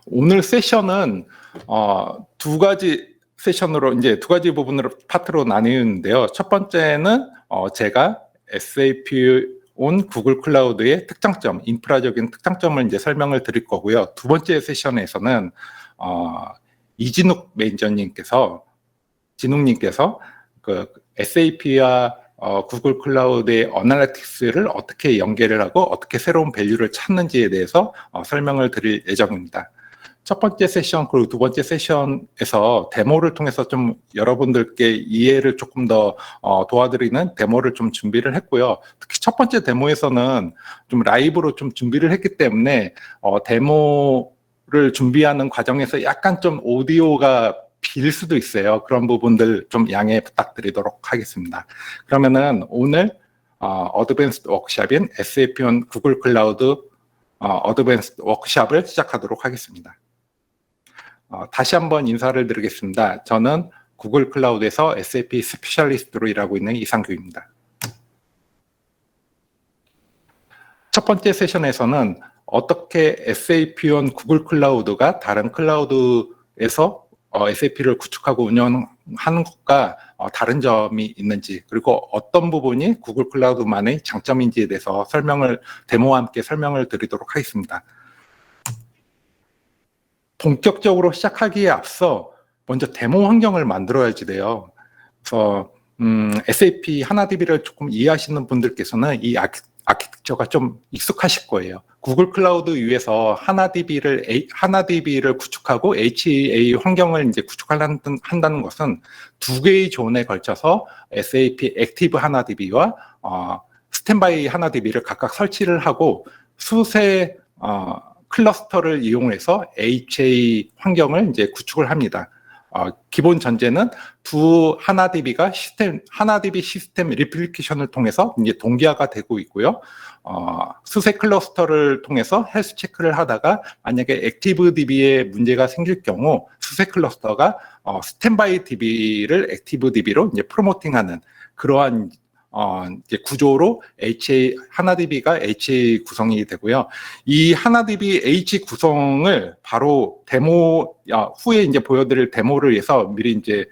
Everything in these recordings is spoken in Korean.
오늘 세션은 두 가지 세션으로 이제 두 가지 부분으로 파트로 나뉘는데요. 첫 번째는 제가 SAP 온 구글 클라우드의 특장점, 인프라적인 특장점을 이제 설명을 드릴 거고요. 두 번째 세션에서는 이진욱 매니저님께서 진욱님께서 그 SAP와 구글 클라우드의 어널리틱스를 어떻게 연계를 하고 어떻게 새로운 밸류를 찾는지에 대해서 설명을 드릴 예정입니다. 첫 번째 세션 그리고 두 번째 세션에서 데모를 통해서 좀 여러분들께 이해를 조금 더 도와드리는 데모를 좀 준비를 했고요. 특히 첫 번째 데모에서는 좀 라이브로 좀 준비를 했기 때문에 데모를 준비하는 과정에서 약간 좀 오디오가 빌 수도 있어요. 그런 부분들 좀 양해 부탁드리도록 하겠습니다. 그러면은 오늘 어드밴스드 워크샵인 SAP 온 구글 클라우드 어드밴스드 워크샵을 시작하도록 하겠습니다. 다시 한번 인사를 드리겠습니다. 저는 구글 클라우드에서 SAP 스페셜리스트로 일하고 있는 이상규입니다. 첫 번째 세션에서는 어떻게 SAP 온 구글 클라우드가 다른 클라우드에서 SAP를 구축하고 운영하는 것과 다른 점이 있는지, 그리고 어떤 부분이 구글 클라우드만의 장점인지에 대해서 데모와 함께 설명을 드리도록 하겠습니다. 본격적으로 시작하기에 앞서 먼저 데모 환경을 만들어야지 돼요. 그래서 SAP 하나DB를 조금 이해하시는 분들께서는 이 아키텍처가 좀 익숙하실 거예요. 구글 클라우드 위에서 하나DB를 구축하고 HA 환경을 이제 한다는 것은 두 개의 존에 걸쳐서 SAP 액티브 하나DB와 스탠바이 하나DB를 각각 설치를 하고 수세 클러스터를 이용해서 HA 환경을 이제 구축을 합니다. 기본 전제는 두 하나DB 시스템 리플리케이션을 통해서 이제 동기화가 되고 있고요. 수세 클러스터를 통해서 헬스 체크를 하다가 만약에 액티브 DB에 문제가 생길 경우 수세 클러스터가 스탠바이 DB를 액티브 DB로 이제 프로모팅하는 그러한 이제 구조로 하나DB가 HA 구성이 되고요. 이 하나DB H 구성을 바로 후에 이제 보여드릴 데모를 위해서 미리 이제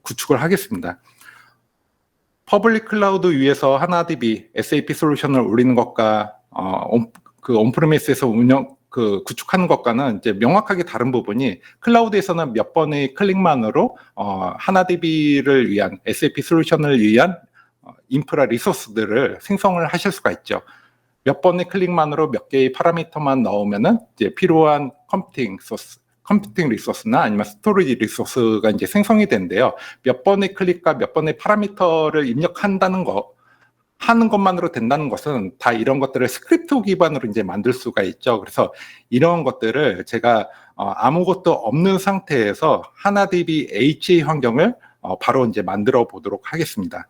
구축을 하겠습니다. 퍼블릭 클라우드 위에서 하나DB SAP 솔루션을 올리는 것과 온프리미스에서 구축하는 것과는 이제 명확하게 다른 부분이 클라우드에서는 몇 번의 클릭만으로 하나DB를 위한 SAP 솔루션을 위한 인프라 리소스들을 생성을 하실 수가 있죠. 몇 번의 클릭만으로 몇 개의 파라미터만 넣으면은 이제 필요한 컴퓨팅 리소스나 아니면 스토리지 리소스가 이제 생성이 되는데요. 몇 번의 클릭과 몇 번의 파라미터를 하는 것만으로 된다는 것은 다 이런 것들을 스크립트 기반으로 이제 만들 수가 있죠. 그래서 이런 것들을 제가 아무것도 없는 상태에서 하나DB HA 환경을 바로 이제 만들어 보도록 하겠습니다.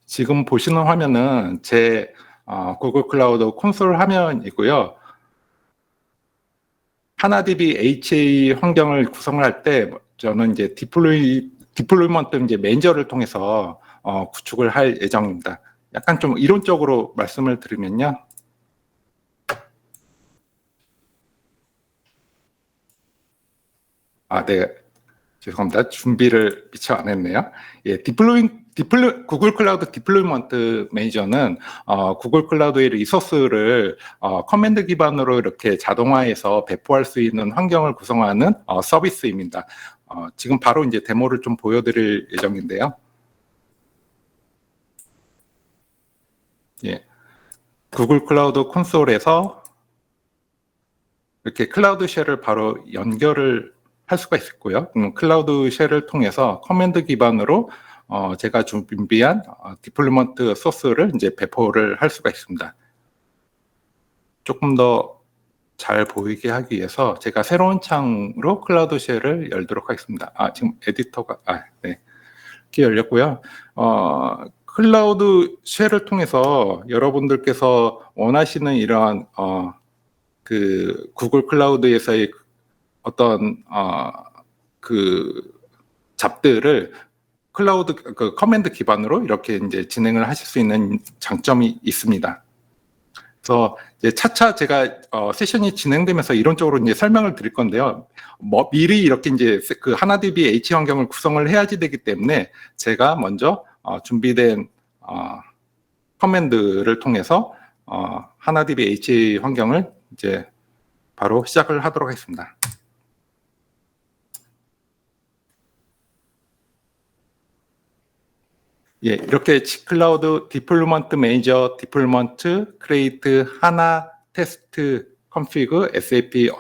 지금 보시는 화면은 제 구글 클라우드 콘솔 화면이고요. 하나DB HA 환경을 구성을 할 때 저는 이제 디플로이먼트 이제 매니저를 통해서 구축을 할 예정입니다. 약간 좀 이론적으로 말씀을 드리면요. 네. 죄송합니다. 준비를 미처 안 했네요. 예, 구글 클라우드 디플로이먼트 매니저는 구글 클라우드의 리소스를 커맨드 기반으로 이렇게 자동화해서 배포할 수 있는 환경을 구성하는 서비스입니다. 지금 바로 이제 데모를 좀 보여드릴 예정인데요. 예, 구글 클라우드 콘솔에서 이렇게 클라우드 쉘을 바로 연결을 할 수가 있고요. 클라우드 쉘을 통해서 커맨드 기반으로 제가 준비한 디플로이먼트 소스를 이제 배포를 할 수가 있습니다. 조금 더 잘 보이게 하기 위해서 제가 새로운 창으로 클라우드 쉘을 열도록 하겠습니다. 지금 에디터가 네. 이렇게 열렸고요. 클라우드 쉘을 통해서 여러분들께서 원하시는 이러한 구글 클라우드에서의 어떤 잡들을 클라우드 커맨드 기반으로 이렇게 이제 진행을 하실 수 있는 장점이 있습니다. 그래서 이제 차차 제가 세션이 진행되면서 이론적으로 이제 설명을 드릴 건데요. 미리 이렇게 이제 그 하나DB H 환경을 구성을 해야지 되기 때문에 제가 먼저 준비된 커맨드를 통해서 하나DB H 환경을 이제 바로 시작을 하도록 하겠습니다. 예, 이렇게 Gcloud 디플로먼트 매니저 디플로먼트 크레이트 하나 테스트 config sap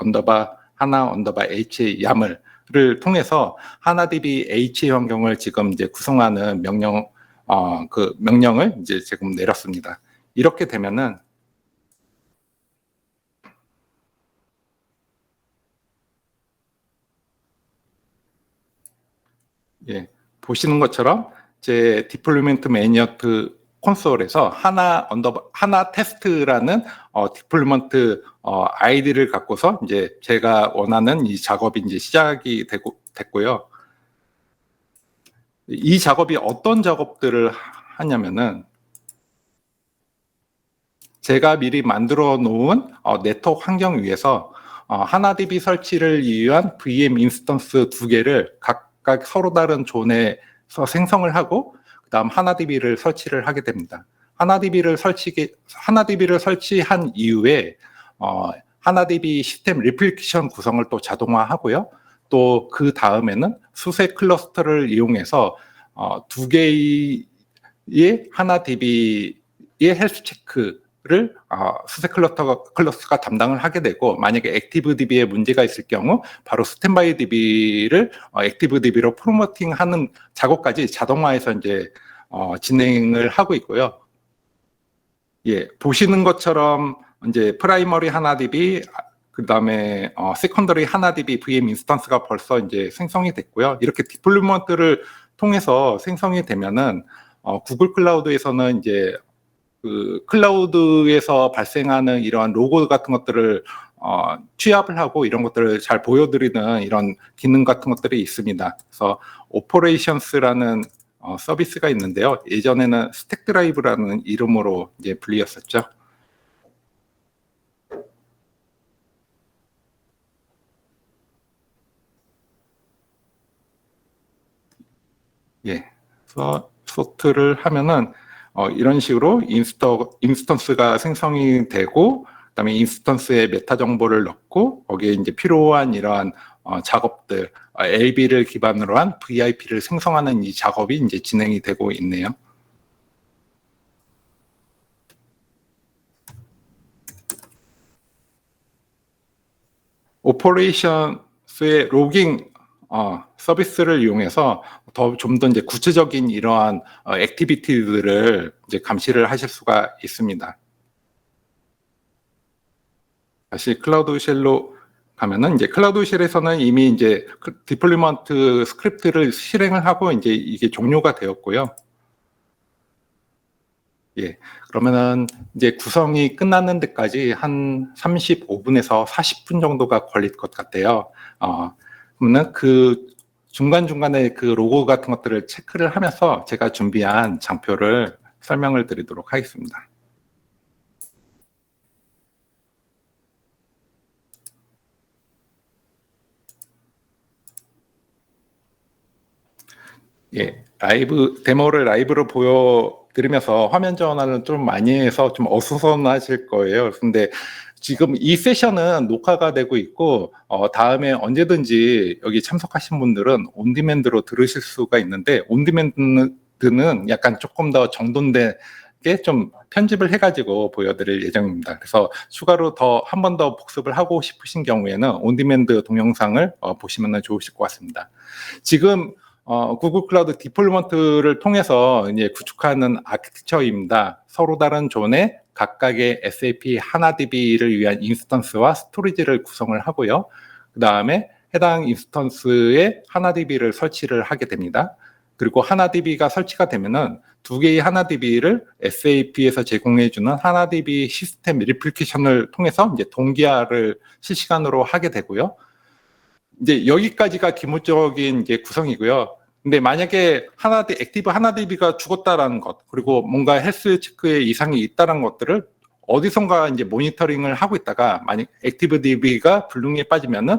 하나 h YAML을 통해서 하나DB H 환경을 지금 이제 구성하는 명령을 이제 지금 내렸습니다. 이렇게 되면은 예, 보시는 것처럼 제 디플로이먼트 매니저 콘솔에서 하나 테스트라는 디플로이먼트 아이디를 갖고서 이제 제가 원하는 이 작업이 이제 시작이 됐고요. 이 작업이 어떤 작업들을 하냐면은 제가 미리 만들어 놓은 네트워크 환경 위에서 하나DB 설치를 위한 VM 인스턴스 2개를 각각 서로 다른 존에서 생성을 하고 그다음 하나DB를 설치를 하게 됩니다. 하나DB를 설치한 이후에 하나DB 시스템 리플리케이션 구성을 또 자동화하고요. 또 그 다음에는 수세 클러스터를 이용해서 2개의 하나DB의 헬스 체크를 수세 클러스터가 담당을 하게 되고, 만약에 액티브DB에 문제가 있을 경우 바로 스탠바이DB를 액티브DB로 포머팅하는 작업까지 자동화해서 이제 진행을 하고 있고요. 예, 보시는 것처럼 이제 프라이머리 하나DB, 그 다음에 세컨더리 하나DB VM 인스턴스가 벌써 이제 생성이 됐고요. 이렇게 디플로이먼트를 통해서 생성이 되면은 구글 클라우드에서는 이제 그 클라우드에서 발생하는 이러한 로고 같은 것들을 취합을 하고 이런 것들을 잘 보여드리는 이런 기능 같은 것들이 있습니다. 그래서 오퍼레이션스라는 서비스가 있는데요. 예전에는 스택 드라이브라는 이름으로 이제 불리었었죠. 예, 그래서 소트를 하면은 이런 식으로 인스턴스가 생성이 되고, 그다음에 인스턴스에 메타 정보를 넣고 거기에 이제 필요한 이러한 작업들, LB를 기반으로 한 VIP를 생성하는 이 작업이 이제 진행이 되고 있네요. 오퍼레이션스의 로깅 서비스를 이용해서 좀 더 이제 구체적인 이러한 액티비티들을 이제 감시를 하실 수가 있습니다. 다시 클라우드 쉘로 가면은 이제 클라우드 쉘에서는 이미 이제 디플로이먼트 스크립트를 실행을 하고 이제 이게 종료가 되었고요. 예, 그러면은 이제 구성이 끝나는 데까지 한 35분에서 40분 정도가 걸릴 것 같아요. 그러면은 그 중간중간에 그 로고 같은 것들을 체크를 하면서 제가 준비한 장표를 설명을 드리도록 하겠습니다. 예, 데모를 라이브로 보여드리면서 화면 전환을 좀 많이 해서 좀 어수선하실 거예요. 근데 지금 이 세션은 녹화가 되고 있고, 다음에 언제든지 여기 참석하신 분들은 온디맨드로 들으실 수가 있는데, 온디맨드는 약간 조금 더 정돈되게 좀 편집을 해가지고 보여드릴 예정입니다. 그래서 추가로 한 번 더 복습을 하고 싶으신 경우에는 온디맨드 동영상을 보시면 좋으실 것 같습니다. 지금 구글 클라우드 디플로이먼트를 통해서 이제 구축하는 아키텍처입니다. 서로 다른 존에 각각의 SAP 하나DB를 위한 인스턴스와 스토리지를 구성을 하고요. 그 다음에 해당 인스턴스에 하나DB를 설치를 하게 됩니다. 그리고 하나DB가 설치가 되면은 2개의 하나DB를 SAP에서 제공해주는 하나DB 시스템 리플리케이션을 통해서 이제 동기화를 실시간으로 하게 되고요. 이제 여기까지가 기본적인 이제 구성이고요. 근데 만약에 액티브 하나DB가 죽었다라는 것, 그리고 뭔가 헬스 체크에 이상이 있다는 것들을 어디선가 이제 모니터링을 하고 있다가 만약 액티브DB가 불능에 빠지면은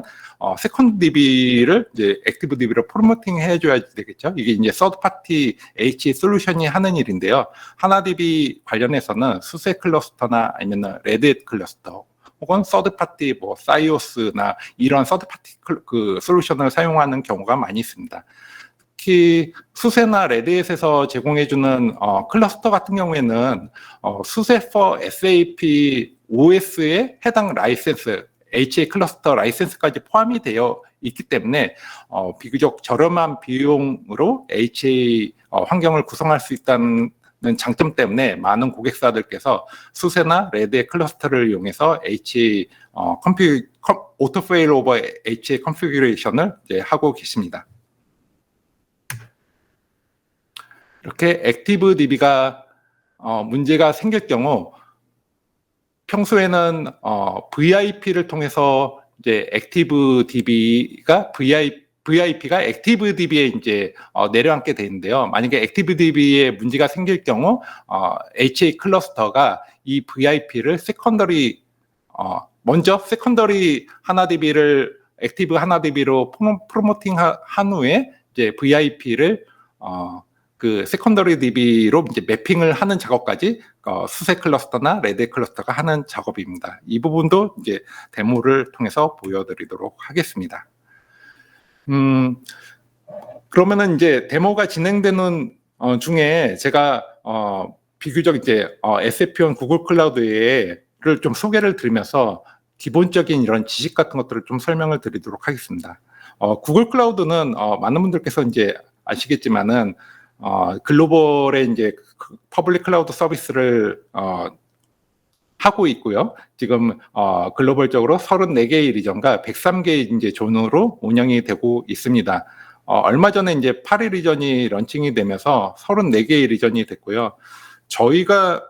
세컨드DB를 이제 액티브DB로 프로모팅 해줘야 되겠죠. 이게 이제 서드 파티 HA 솔루션이 하는 일인데요. 하나DB 관련해서는 수세 클러스터나 아니면 레드햇 클러스터 혹은 서드 파티 뭐 사이오스나 이런 서드 파티 그 솔루션을 사용하는 경우가 많이 있습니다. 특히 수세나 레드햇에서 제공해주는 클러스터 같은 경우에는 수세 for SAP OS에 해당 라이센스, HA 클러스터 라이센스까지 포함이 되어 있기 때문에 비교적 저렴한 비용으로 HA 환경을 구성할 수 있다는 장점 때문에 많은 고객사들께서 수세나 레드의 클러스터를 이용해서 HA 오토 페일 오버 HA 컨피규레이션을 이제 하고 계십니다. 이렇게 액티브DB가 문제가 생길 경우 평소에는 VIP를 통해서 이제 액티브DB가 VIP가 액티브DB에 이제 내려앉게 되는데요. 만약에 액티브DB에 문제가 생길 경우 HA 클러스터가 이 VIP를 세컨더리 먼저 세컨더리 하나DB를 액티브 하나DB로 프로모팅 한 후에 이제 VIP를 그 세컨더리 DB로 이제 매핑을 하는 작업까지 수세 클러스터나 레드 클러스터가 하는 작업입니다. 이 부분도 이제 데모를 통해서 보여드리도록 하겠습니다. 그러면은 이제 데모가 진행되는 중에 제가 비교적 이제 SAP온 구글 클라우드를 좀 소개를 드리면서 기본적인 이런 지식 같은 것들을 좀 설명을 드리도록 하겠습니다. 구글 클라우드는 많은 분들께서 이제 아시겠지만은 글로벌의 이제 퍼블릭 클라우드 서비스를 하고 있고요. 지금 글로벌적으로 34개의 리전과 103개의 이제 존으로 운영이 되고 있습니다. 얼마 전에 이제 파리 리전이 런칭이 되면서 34개의 리전이 됐고요. 저희가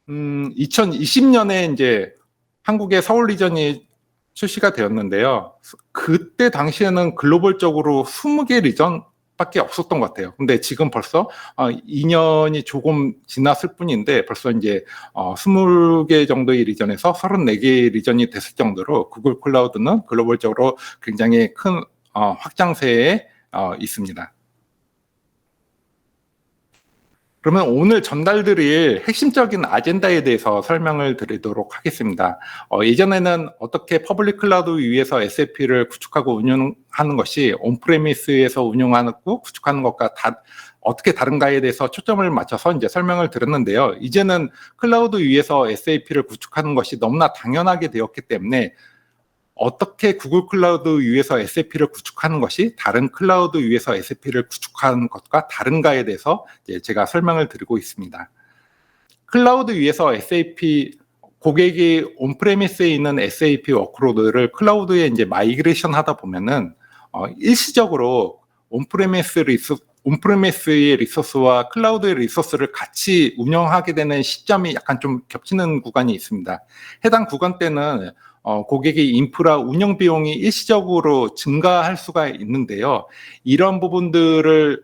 2020년에 이제 한국의 서울 리전이 출시가 되었는데요. 그때 당시에는 글로벌적으로 20개 리전 밖에 없었던 것 같아요. 근데 지금 벌써 2년이 조금 지났을 뿐인데 벌써 이제 20개 정도의 리전에서 34개의 리전이 됐을 정도로 구글 클라우드는 글로벌적으로 굉장히 큰 확장세에 있습니다. 그러면 오늘 전달드릴 핵심적인 아젠다에 대해서 설명을 드리도록 하겠습니다. 예전에는 어떻게 퍼블릭 클라우드 위에서 SAP를 구축하고 운영하는 것이 온프레미스에서 운영하고 구축하는 것과 어떻게 다른가에 대해서 초점을 맞춰서 이제 설명을 드렸는데요. 이제는 클라우드 위에서 SAP를 구축하는 것이 너무나 당연하게 되었기 때문에 어떻게 구글 클라우드 위에서 SAP를 구축하는 것이 다른 클라우드 위에서 SAP를 구축하는 것과 다른가에 대해서 이제 제가 설명을 드리고 있습니다. 클라우드 위에서 SAP 고객이 온프레미스에 있는 SAP 워크로드를 클라우드에 이제 마이그레이션 하다 보면은 일시적으로 온프레미스의 리소스와 클라우드의 리소스를 같이 운영하게 되는 시점이 약간 좀 겹치는 구간이 있습니다. 해당 구간 때는 고객의 인프라 운영 비용이 일시적으로 증가할 수가 있는데요. 이런 부분들을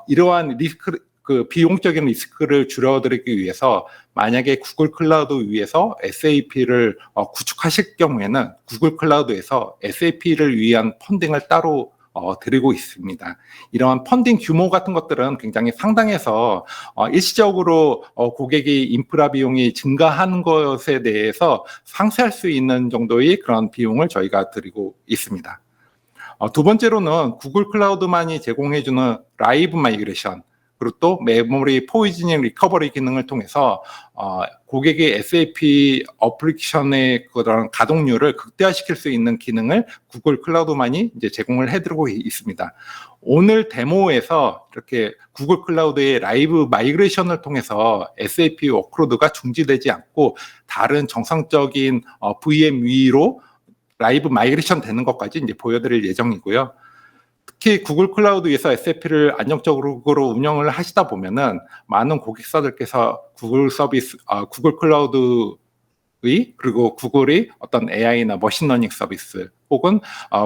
이러한 리스크, 그 비용적인 리스크를 줄여드리기 위해서 만약에 구글 클라우드 위에서 SAP를 구축하실 경우에는 구글 클라우드에서 SAP를 위한 펀딩을 따로 드리고 있습니다. 이러한 펀딩 규모 같은 것들은 굉장히 상당해서 일시적으로 고객이 인프라 비용이 증가하는 것에 대해서 상쇄할 수 있는 정도의 그런 비용을 저희가 드리고 있습니다. 두 번째로는 구글 클라우드만이 제공해주는 라이브 마이그레이션 그리고 또 메모리 포이즈닝 리커버리 기능을 통해서 고객의 SAP 어플리케이션의 그런 가동률을 극대화시킬 수 있는 기능을 구글 클라우드만이 이제 제공을 해드리고 있습니다. 오늘 데모에서 이렇게 구글 클라우드의 라이브 마이그레이션을 통해서 SAP 워크로드가 중지되지 않고 다른 정상적인 VM 위로 라이브 마이그레이션 되는 것까지 이제 보여드릴 예정이고요. 특히 구글 클라우드에서 SAP를 안정적으로 운영을 하시다 보면은 많은 고객사들께서 구글 클라우드의 그리고 구글이 어떤 AI나 머신러닝 서비스 혹은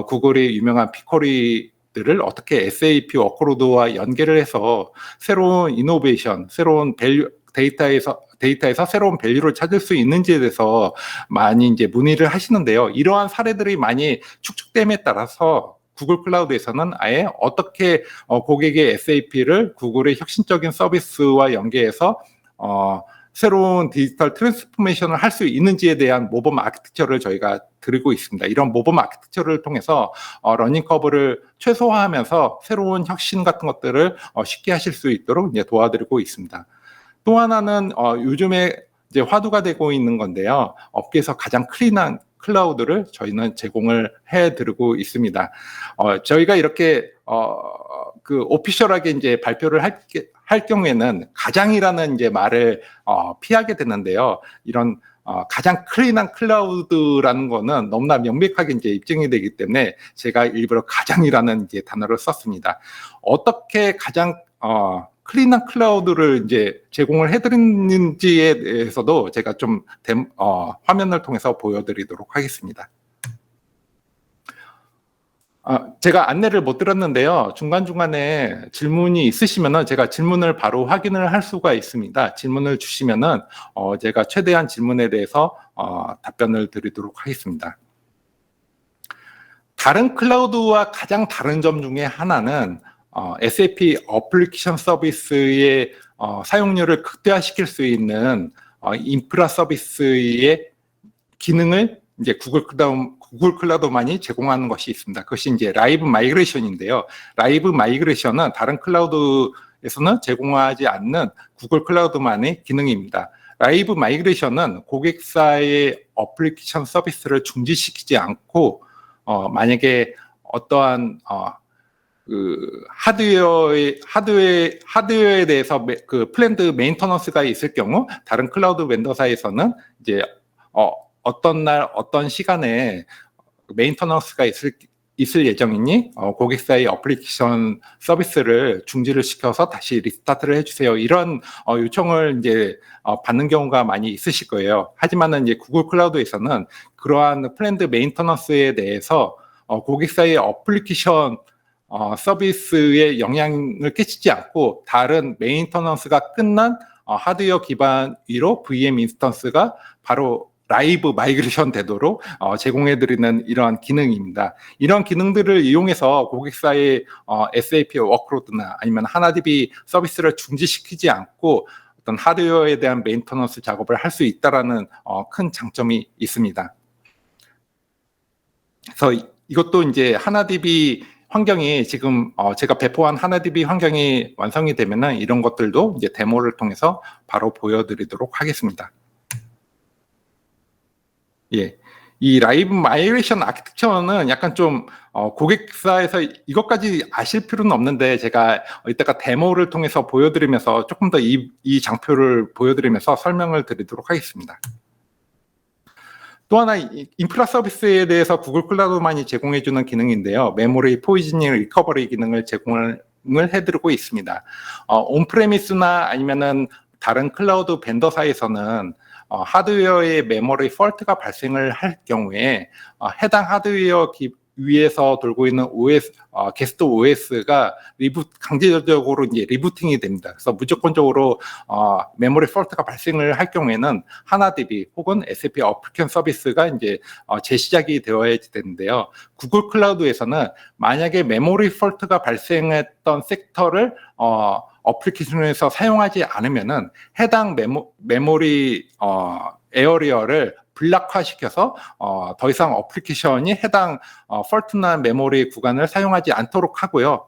구글의 유명한 빅쿼리들을 어떻게 SAP 워크로드와 연계를 해서 새로운 이노베이션, 새로운 밸류 데이터에서 새로운 밸류를 찾을 수 있는지에 대해서 많이 이제 문의를 하시는데요. 이러한 사례들이 많이 축적됨에 따라서 구글 클라우드에서는 아예 어떻게 고객의 SAP를 구글의 혁신적인 서비스와 연계해서 새로운 디지털 트랜스포메이션을 할 수 있는지에 대한 모범 아키텍처를 저희가 드리고 있습니다. 이런 모범 아키텍처를 통해서 러닝 커브를 최소화하면서 새로운 혁신 같은 것들을 쉽게 하실 수 있도록 이제 도와드리고 있습니다. 또 하나는 요즘에 이제 화두가 되고 있는 건데요. 업계에서 가장 클린한 클라우드를 저희는 제공을 해드리고 있습니다. 저희가 이렇게 그 오피셜하게 이제 발표를 할 경우에는 가장이라는 이제 말을 피하게 되는데요. 이런 가장 클린한 클라우드라는 거는 너무나 명백하게 이제 입증이 되기 때문에 제가 일부러 가장이라는 이제 단어를 썼습니다. 어떻게 가장 클린한 클라우드를 이제 제공을 해드리는지에 대해서도 제가 좀 화면을 통해서 보여드리도록 하겠습니다. 제가 안내를 못 드렸는데요. 중간중간에 질문이 있으시면은 제가 질문을 바로 확인을 할 수가 있습니다. 질문을 주시면은 제가 최대한 질문에 대해서 답변을 드리도록 하겠습니다. 다른 클라우드와 가장 다른 점 중에 하나는 SAP 어플리케이션 서비스의 사용률을 극대화시킬 수 있는 인프라 서비스의 기능을 이제 구글 클라우드만이 제공하는 것이 있습니다. 그것이 이제 라이브 마이그레이션인데요. 라이브 마이그레이션은 다른 클라우드에서는 제공하지 않는 구글 클라우드만의 기능입니다. 라이브 마이그레이션은 고객사의 어플리케이션 서비스를 중지시키지 않고 만약에 어떠한 그 하드웨어에 대해서 그 플랜드 메인터넌스가 있을 경우 다른 클라우드 벤더사에서는 이제 어떤 날 어떤 시간에 메인터넌스가 있을 예정이니 고객사의 어플리케이션 서비스를 중지를 시켜서 다시 리스타트를 해주세요. 이런 요청을 이제 받는 경우가 많이 있으실 거예요. 하지만은 이제 구글 클라우드에서는 그러한 플랜드 메인터넌스에 대해서 고객사의 어플리케이션 서비스에 영향을 끼치지 않고 다른 메인터넌스가 끝난 하드웨어 기반 위로 VM 인스턴스가 바로 라이브 마이그레이션 되도록 제공해드리는 이러한 기능입니다. 이런 기능들을 이용해서 고객사의 SAP 워크로드나 아니면 하나DB 서비스를 중지시키지 않고 어떤 하드웨어에 대한 메인터넌스 작업을 할 수 있다라는 큰 장점이 있습니다. 그래서 이것도 이제 하나DB 환경이 지금 제가 배포한 하나DB 환경이 완성이 되면은 이런 것들도 이제 데모를 통해서 바로 보여드리도록 하겠습니다. 예, 이 라이브 마이그레이션 아키텍처는 약간 좀 고객사에서 이것까지 아실 필요는 없는데 제가 이따가 데모를 통해서 보여드리면서 조금 더 이 장표를 보여드리면서 설명을 드리도록 하겠습니다. 또 하나 인프라 서비스에 대해서 구글 클라우드만이 제공해주는 기능인데요. 메모리 포이즈닝 리커버리 기능을 제공을 해드리고 있습니다. 온프레미스나 아니면은 다른 클라우드 벤더사에서는 하드웨어의 메모리 폴트가 발생을 할 경우에 해당 하드웨어 위에서 돌고 있는 OS, 게스트 OS가 강제적으로 이제 리부팅이 됩니다. 그래서 무조건적으로 메모리 폴트가 발생을 할 경우에는 하나DB 혹은 SAP 어플리케이션 서비스가 이제 재시작이 되어야 되는데요. 구글 클라우드에서는 만약에 메모리 폴트가 발생했던 섹터를 어플리케이션에서 사용하지 않으면은 해당 메모리 에어리어를 블락화시켜서 더 이상 어플리케이션이 해당 폴트난 메모리 구간을 사용하지 않도록 하고요.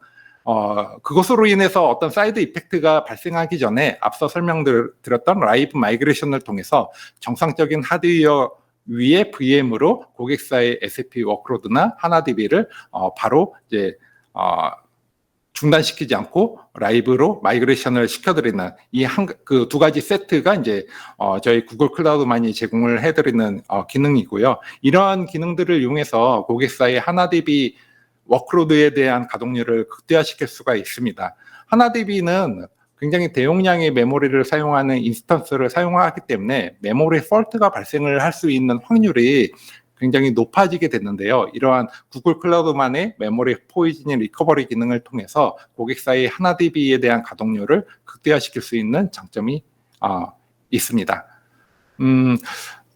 그것으로 인해서 어떤 사이드 이펙트가 발생하기 전에 앞서 설명드렸던 라이브 마이그레이션을 통해서 정상적인 하드웨어 위에 VM으로 고객사의 SAP 워크로드나 하나DB를 바로 이제 중단시키지 않고 라이브로 마이그레이션을 시켜드리는 이 그 두 가지 세트가 이제 저희 구글 클라우드만이 제공을 해드리는 기능이고요. 이러한 기능들을 이용해서 고객사의 하나DB 워크로드에 대한 가동률을 극대화시킬 수가 있습니다. 하나DB는 굉장히 대용량의 메모리를 사용하는 인스턴스를 사용하기 때문에 메모리 폴트가 발생을 할 수 있는 확률이 굉장히 높아지게 됐는데요. 이러한 구글 클라우드만의 메모리 포이즈닝 리커버리 기능을 통해서 고객사의 하나DB에 대한 가동률을 극대화시킬 수 있는 장점이 있습니다.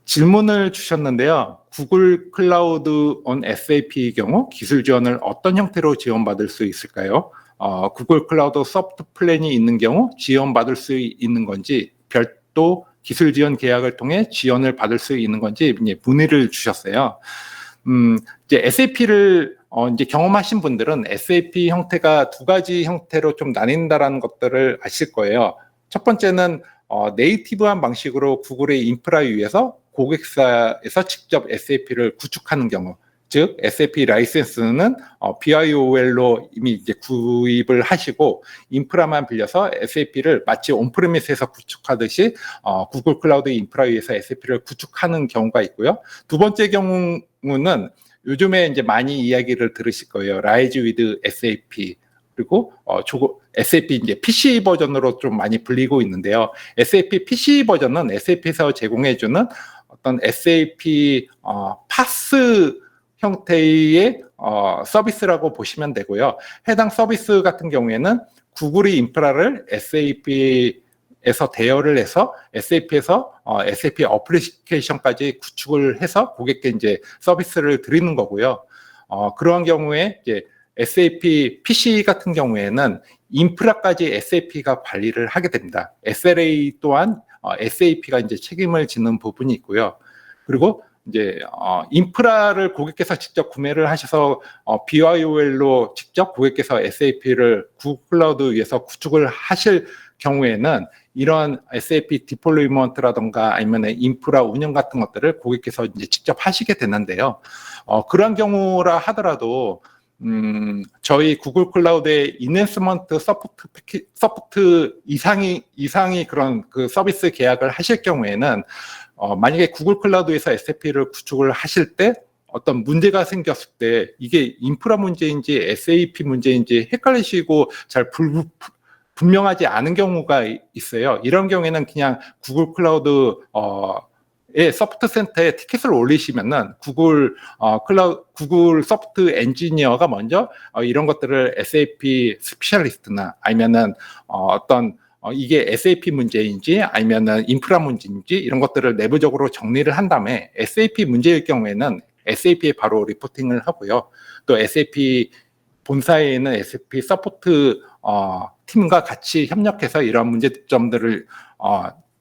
질문을 주셨는데요. 구글 클라우드 on SAP의 경우 기술 지원을 어떤 형태로 지원받을 수 있을까요? 구글 클라우드 소프트 플랜이 있는 경우 지원받을 수 있는 건지, 별도 기술 지원 계약을 통해 지원을 받을 수 있는 건지 문의를 주셨어요. 이제 SAP를 이제 경험하신 분들은 SAP 형태가 두 가지 형태로 좀 나뉜다라는 것들을 아실 거예요. 첫 번째는 네이티브한 방식으로 구글의 인프라 위에서 고객사에서 직접 SAP를 구축하는 경우, 즉 SAP 라이센스는 BIOL로 이미 이제 구입을 하시고 인프라만 빌려서 SAP를 마치 온프레미스에서 구축하듯이 구글 클라우드 인프라 위에서 SAP를 구축하는 경우가 있고요. 두 번째 경우는 요즘에 이제 많이 이야기를 들으실 거예요. Rise with SAP. 그리고 SAP 이제 PC 버전으로 좀 많이 불리고 있는데요. SAP PC 버전은 SAP에서 제공해주는 어떤 SAP 파스 형태의 서비스라고 보시면 되고요. 해당 서비스 같은 경우에는 구글이 인프라를 SAP에서 대여를 해서 SAP에서 SAP 어플리케이션까지 구축을 해서 고객께 이제 서비스를 드리는 거고요. 그러한 경우에 이제 SAP PC 같은 경우에는 인프라까지 SAP가 관리를 하게 됩니다. SLA 또한 SAP가 이제 책임을 지는 부분이 있고요. 그리고 이제 인프라를 고객께서 직접 구매를 하셔서 BIOL로 직접 고객께서 SAP를 구글 클라우드 위에서 구축을 하실 경우에는 이런 SAP 디플로이먼트라던가 아니면 인프라 운영 같은 것들을 고객께서 이제 직접 하시게 되는데요. 그런 경우라 하더라도 저희 구글 클라우드의 인핸스먼트 서포트 이상이 그런 그 서비스 계약을 하실 경우에는 만약에 구글 클라우드에서 SAP를 구축을 하실 때 어떤 문제가 생겼을 때 이게 인프라 문제인지 SAP 문제인지 헷갈리시고 잘 분명하지 않은 경우가 있어요. 이런 경우에는 그냥 구글 클라우드 서포트 센터에 티켓을 올리시면은 구글 서포트 엔지니어가 먼저 이런 것들을 SAP 스페셜리스트나 아니면은 이게 SAP 문제인지 아니면은 인프라 문제인지 이런 것들을 내부적으로 정리를 한 다음에 SAP 문제일 경우에는 SAP에 바로 리포팅을 하고요. 또 SAP 본사에 있는 SAP 서포트 팀과 같이 협력해서 이러한 문제점들을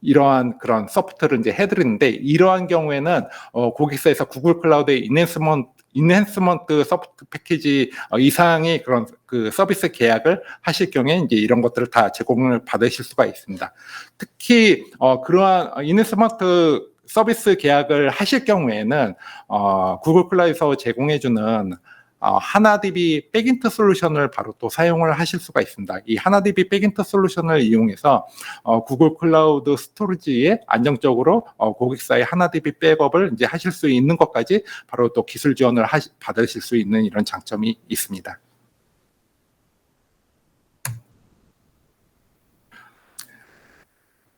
이러한 그런 서포트를 이제 해드리는데, 이러한 경우에는 고객사에서 구글 클라우드의 인핸스먼트 서포트 패키지 이상의 그런 그 서비스 계약을 하실 경우에 이제 이런 것들을 다 제공을 받으실 수가 있습니다. 특히 그러한 인핸스먼트 서비스 계약을 하실 경우에는 구글 클라우드에서 제공해주는 하나DB 백인트 솔루션을 바로 또 사용을 하실 수가 있습니다. 이 하나DB 백인트 솔루션을 이용해서 구글 클라우드 스토리지에 안정적으로 고객사의 하나DB 백업을 이제 하실 수 있는 것까지 바로 또 기술 지원을 받으실 수 있는 이런 장점이 있습니다.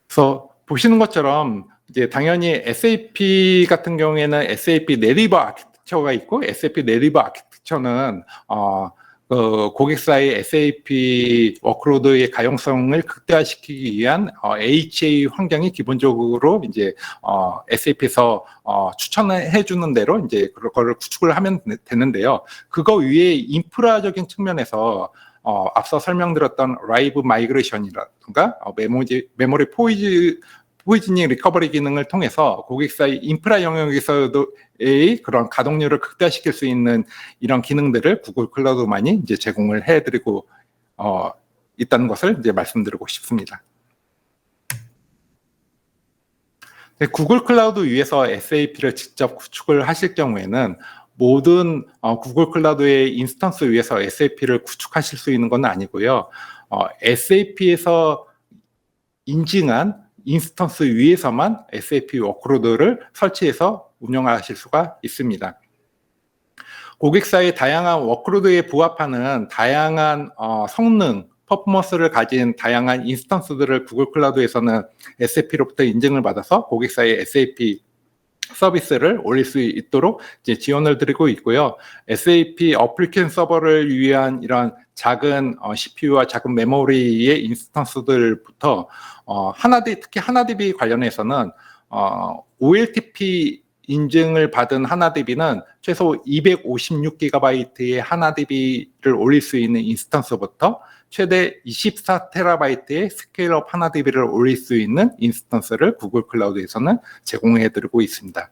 그래서 보시는 것처럼 이제 당연히 SAP 같은 경우에는 SAP 네리버 아키텍처가 있고, SAP 네리버 아키텍처는 고객사의 SAP 워크로드의 가용성을 극대화시키기 위한 HA 환경이 기본적으로 이제 SAP에서 추천해 주는 대로 이제 그거를 구축을 하면 되는데요. 그거 위에 인프라적인 측면에서 앞서 설명드렸던 라이브 마이그레이션이라든가 메모리 포이즈닝 리커버리 기능을 통해서 고객사의 인프라 영역에서도의 그런 가동률을 극대화시킬 수 있는 이런 기능들을 구글 클라우드만이 이제 제공을 해드리고 있다는 것을 이제 말씀드리고 싶습니다. 구글 클라우드 위에서 SAP를 직접 구축을 하실 경우에는 모든 구글 클라우드의 인스턴스 위에서 SAP를 구축하실 수 있는 건 아니고요. SAP에서 인증한 인스턴스 위에서만 SAP 워크로드를 설치해서 운영하실 수가 있습니다. 고객사의 다양한 워크로드에 부합하는 다양한 성능, 퍼포먼스를 가진 다양한 인스턴스들을 구글 클라우드에서는 SAP로부터 인증을 받아서 고객사의 SAP 서비스를 올릴 수 있도록 이제 지원을 드리고 있고요. SAP 어플리케이션 서버를 위한 이런 작은 CPU와 작은 메모리의 인스턴스들부터 특히 하나DB 관련해서는 OLTP 인증을 받은 하나DB는 최소 256GB의 하나DB를 올릴 수 있는 인스턴스부터 최대 24TB의 스케일업 하나DB를 올릴 수 있는 인스턴스를 구글 클라우드에서는 제공해드리고 있습니다.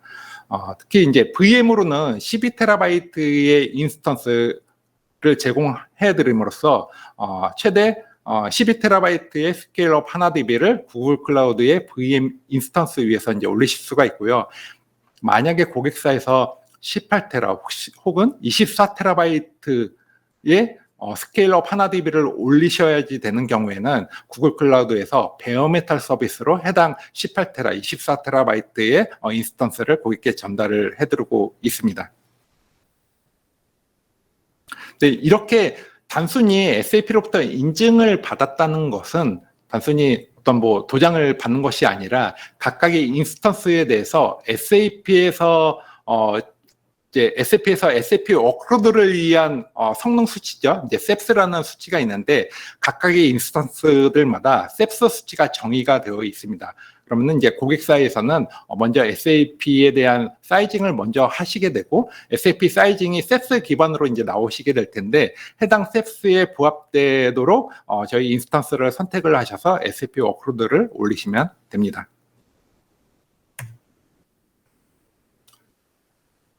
특히 이제 VM으로는 12TB의 인스턴스를 제공해드림으로써 최대 12TB의 스케일업 하나DB를 구글 클라우드의 VM 인스턴스 위에서 이제 올리실 수가 있고요. 만약에 고객사에서 18TB 혹은 24TB의 스케일업 하나DB를 올리셔야지 되는 경우에는 구글 클라우드에서 베어메탈 서비스로 해당 18TB, 24TB의 인스턴스를 고객께 전달을 해드리고 있습니다. 네, 이렇게 단순히 SAP로부터 인증을 받았다는 것은 단순히 어떤 도장을 받는 것이 아니라 각각의 인스턴스에 대해서 SAP에서 SAP 워크로드를 위한 성능 수치죠. 이제 셉스라는 수치가 있는데 각각의 인스턴스들마다 셉스 수치가 정의가 되어 있습니다. 그러면 이제 고객사에서는 먼저 SAP에 대한 사이징을 먼저 하시게 되고 SAP 사이징이 셉스 기반으로 이제 나오시게 될 텐데 해당 셉스에 부합되도록 저희 인스턴스를 선택을 하셔서 SAP 워크로드를 올리시면 됩니다.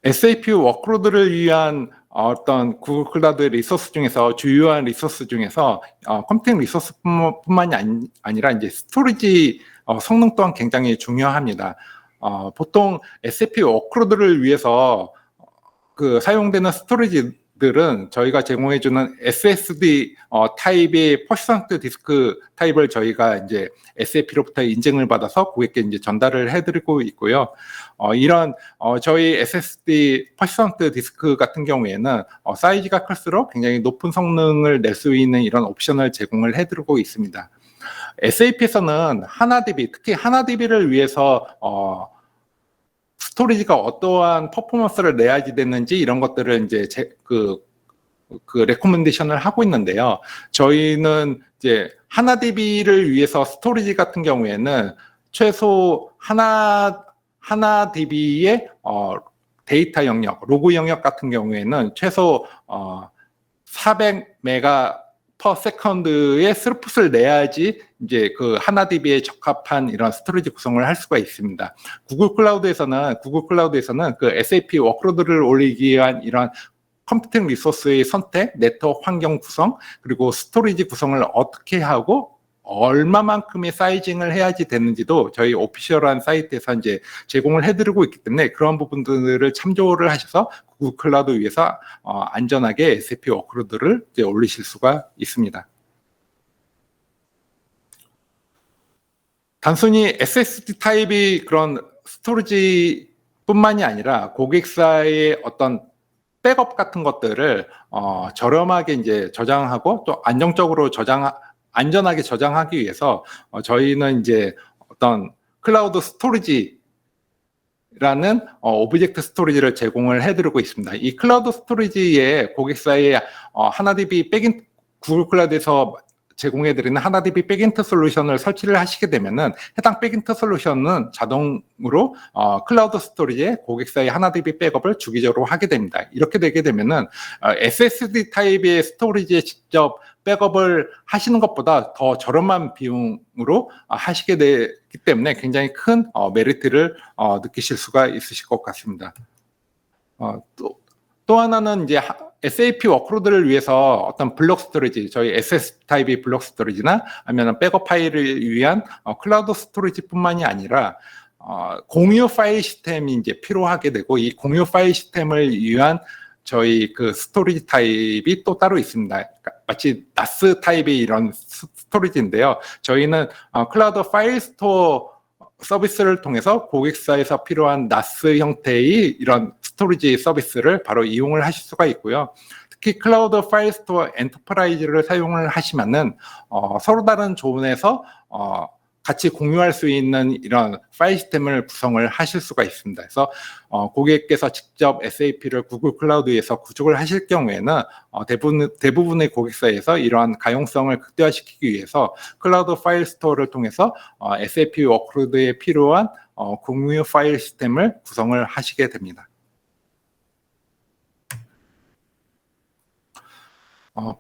SAP 워크로드를 위한 어떤 구글 클라우드 리소스 중에서 주요한 리소스 중에서 컴퓨팅 리소스뿐만이 아니라 이제 스토리지 성능 또한 굉장히 중요합니다. 보통 SAP 워크로드를 위해서 사용되는 스토리지들은 저희가 제공해주는 SSD 타입의 퍼시스턴트 디스크 타입을 저희가 이제 SAP로부터 인증을 받아서 고객께 이제 전달을 해드리고 있고요. 이런 저희 SSD 퍼시스턴트 디스크 같은 경우에는 사이즈가 클수록 굉장히 높은 성능을 낼 수 있는 이런 옵션을 제공을 해드리고 있습니다. SAP에서는 하나DB, 특히 하나DB를 위해서 스토리지가 어떠한 퍼포먼스를 내야지 되는지 이런 것들을 이제 레코멘데이션을 하고 있는데요. 저희는 이제 하나DB를 위해서 스토리지 같은 경우에는 최소 하나DB의 데이터 영역, 로그 영역 같은 경우에는 최소 400메가 per second의 스루풋을 내야지 이제 하나DB에 적합한 이런 스토리지 구성을 할 수가 있습니다. 구글 클라우드에서는 SAP 워크로드를 올리기 위한 이런 컴퓨팅 리소스의 선택, 네트워크 환경 구성, 그리고 스토리지 구성을 어떻게 하고 얼마만큼의 사이징을 해야지 되는지도 저희 오피셜한 사이트에서 이제 제공을 해드리고 있기 때문에 그런 부분들을 참조를 하셔서 구글 클라우드 위에서 안전하게 SAP 워크로드를 이제 올리실 수가 있습니다. 단순히 SSD 타입이 그런 스토리지뿐만이 아니라 고객사의 어떤 백업 같은 것들을 저렴하게 이제 저장하고 또 안전하게 저장하기 위해서 저희는 이제 어떤 클라우드 스토리지라는 오브젝트 스토리지를 제공을 해드리고 있습니다. 이 클라우드 스토리지에 고객사의 하나DB 구글 클라우드에서 제공해드리는 하나DB 백엔드 솔루션을 설치를 하시게 되면은 해당 백엔드 솔루션은 자동으로 클라우드 스토리지에 고객사의 하나DB 백업을 주기적으로 하게 됩니다. 이렇게 되게 되면은 SSD 타입의 스토리지에 직접 백업을 하시는 것보다 더 저렴한 비용으로 하시게 되기 때문에 굉장히 큰 메리트를 느끼실 수가 있으실 것 같습니다. 또 하나는 이제 SAP 워크로드를 위해서 어떤 블록 스토리지, 저희 SS 타입의 블록 스토리지나 아니면 백업 파일을 위한 클라우드 스토리지뿐만이 아니라 공유 파일 시스템이 이제 필요하게 되고 이 공유 파일 시스템을 위한 저희 스토리지 타입이 또 따로 있습니다. 그러니까 마치 NAS 타입의 이런 스토리지인데요. 저희는 클라우드 파일 스토어 서비스를 통해서 고객사에서 필요한 NAS 형태의 이런 스토리지 서비스를 바로 이용을 하실 수가 있고요. 특히 클라우드 파일 스토어 엔터프라이즈를 사용을 하시면은 서로 다른 존에서 같이 공유할 수 있는 이런 파일 시스템을 구성을 하실 수가 있습니다. 그래서 고객께서 직접 SAP를 구글 클라우드에서 구축을 하실 경우에는 대부분의 고객사에서 이러한 가용성을 극대화시키기 위해서 클라우드 파일 스토어를 통해서 SAP 워크로드에 필요한 공유 파일 시스템을 구성을 하시게 됩니다.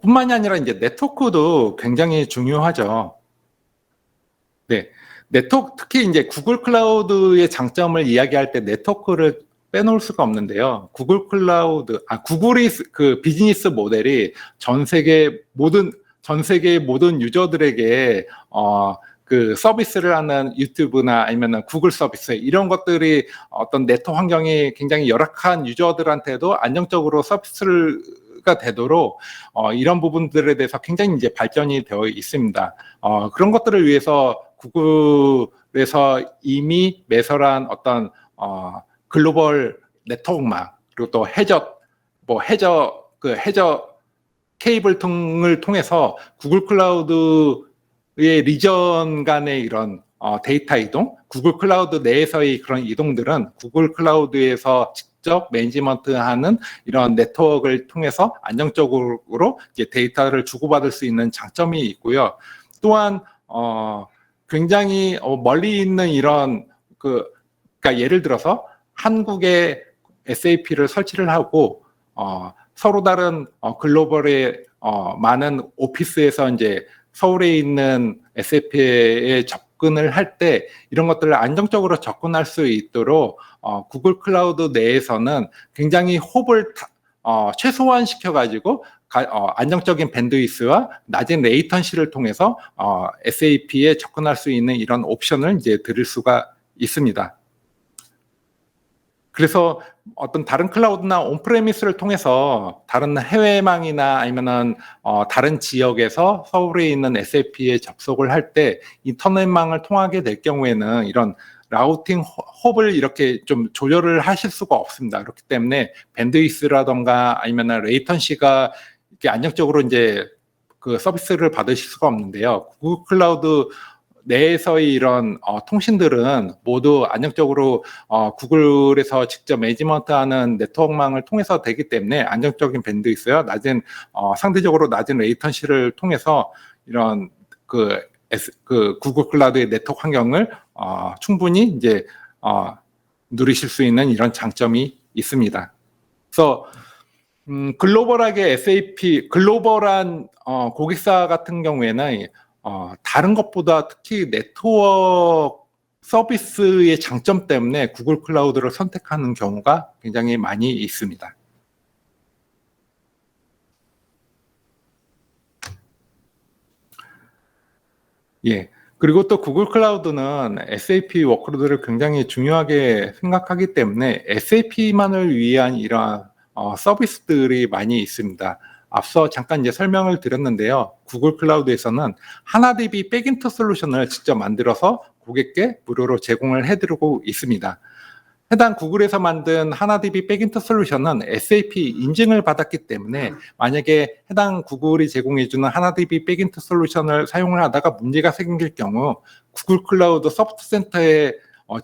뿐만이 아니라 이제 네트워크도 굉장히 중요하죠. 네, 네트워크, 특히 이제 구글 클라우드의 장점을 이야기할 때 네트워크를 빼놓을 수가 없는데요. 구글 클라우드, 구글이 그 비즈니스 모델이 전 세계 모든 유저들에게 그 서비스를 하는 유튜브나 아니면 구글 서비스 이런 것들이 어떤 네트워크 환경이 굉장히 열악한 유저들한테도 안정적으로 서비스가 되도록 이런 부분들에 대해서 굉장히 이제 발전이 되어 있습니다. 그런 것들을 위해서 구글에서 이미 매설한 어떤 글로벌 네트워크망 그리고 또 해저 케이블 등을 통해서 구글 클라우드의 리전 간의 이런 데이터 이동, 구글 클라우드 내에서의 그런 이동들은 구글 클라우드에서 직접 매니지먼트하는 이런 네트워크를 통해서 안정적으로 이제 데이터를 주고받을 수 있는 장점이 있고요. 또한 굉장히 멀리 있는 이런 그러니까 예를 들어서 한국에 SAP를 설치를 하고 서로 다른 글로벌의 많은 오피스에서 이제 서울에 있는 SAP에 접근을 할 때 이런 것들을 안정적으로 접근할 수 있도록 구글 클라우드 내에서는 굉장히 홉을 최소화 시켜가지고 안정적인 밴드위스와 낮은 레이턴시를 통해서 SAP에 접근할 수 있는 이런 옵션을 이제 드릴 수가 있습니다. 그래서 어떤 다른 클라우드나 온프레미스를 통해서 다른 해외망이나 아니면은 다른 지역에서 서울에 있는 SAP에 접속을 할 때 인터넷망을 통하게 될 경우에는 이런 라우팅 홉을 이렇게 좀 조절을 하실 수가 없습니다. 그렇기 때문에 밴드위스라던가 아니면은 레이턴시가 이렇게 안정적으로 이제 그 서비스를 받으실 수가 없는데요. 구글 클라우드 내에서의 이런 통신들은 모두 안정적으로 구글에서 직접 매니지먼트하는 네트워크망을 통해서 되기 때문에 안정적인 밴드위스와 상대적으로 낮은 레이턴시를 통해서 이런 그 구글 클라우드의 네트워크 환경을 충분히 이제 누리실 수 있는 이런 장점이 있습니다. 그래서 글로벌하게 글로벌한 고객사 같은 경우에는 다른 것보다 특히 네트워크 서비스의 장점 때문에 구글 클라우드를 선택하는 경우가 굉장히 많이 있습니다. 예. 그리고 또 구글 클라우드는 SAP 워크로드를 굉장히 중요하게 생각하기 때문에 SAP만을 위한 이러한 서비스들이 많이 있습니다. 앞서 잠깐 이제 설명을 드렸는데요. 구글 클라우드에서는 하나DB 백인터 솔루션을 직접 만들어서 고객께 무료로 제공을 해드리고 있습니다. 해당 구글에서 만든 하나DB 백인터 솔루션은 SAP 인증을 받았기 때문에 만약에 해당 구글이 제공해주는 하나DB 백인터 솔루션을 사용을 하다가 문제가 생길 경우 구글 클라우드 서포트 센터에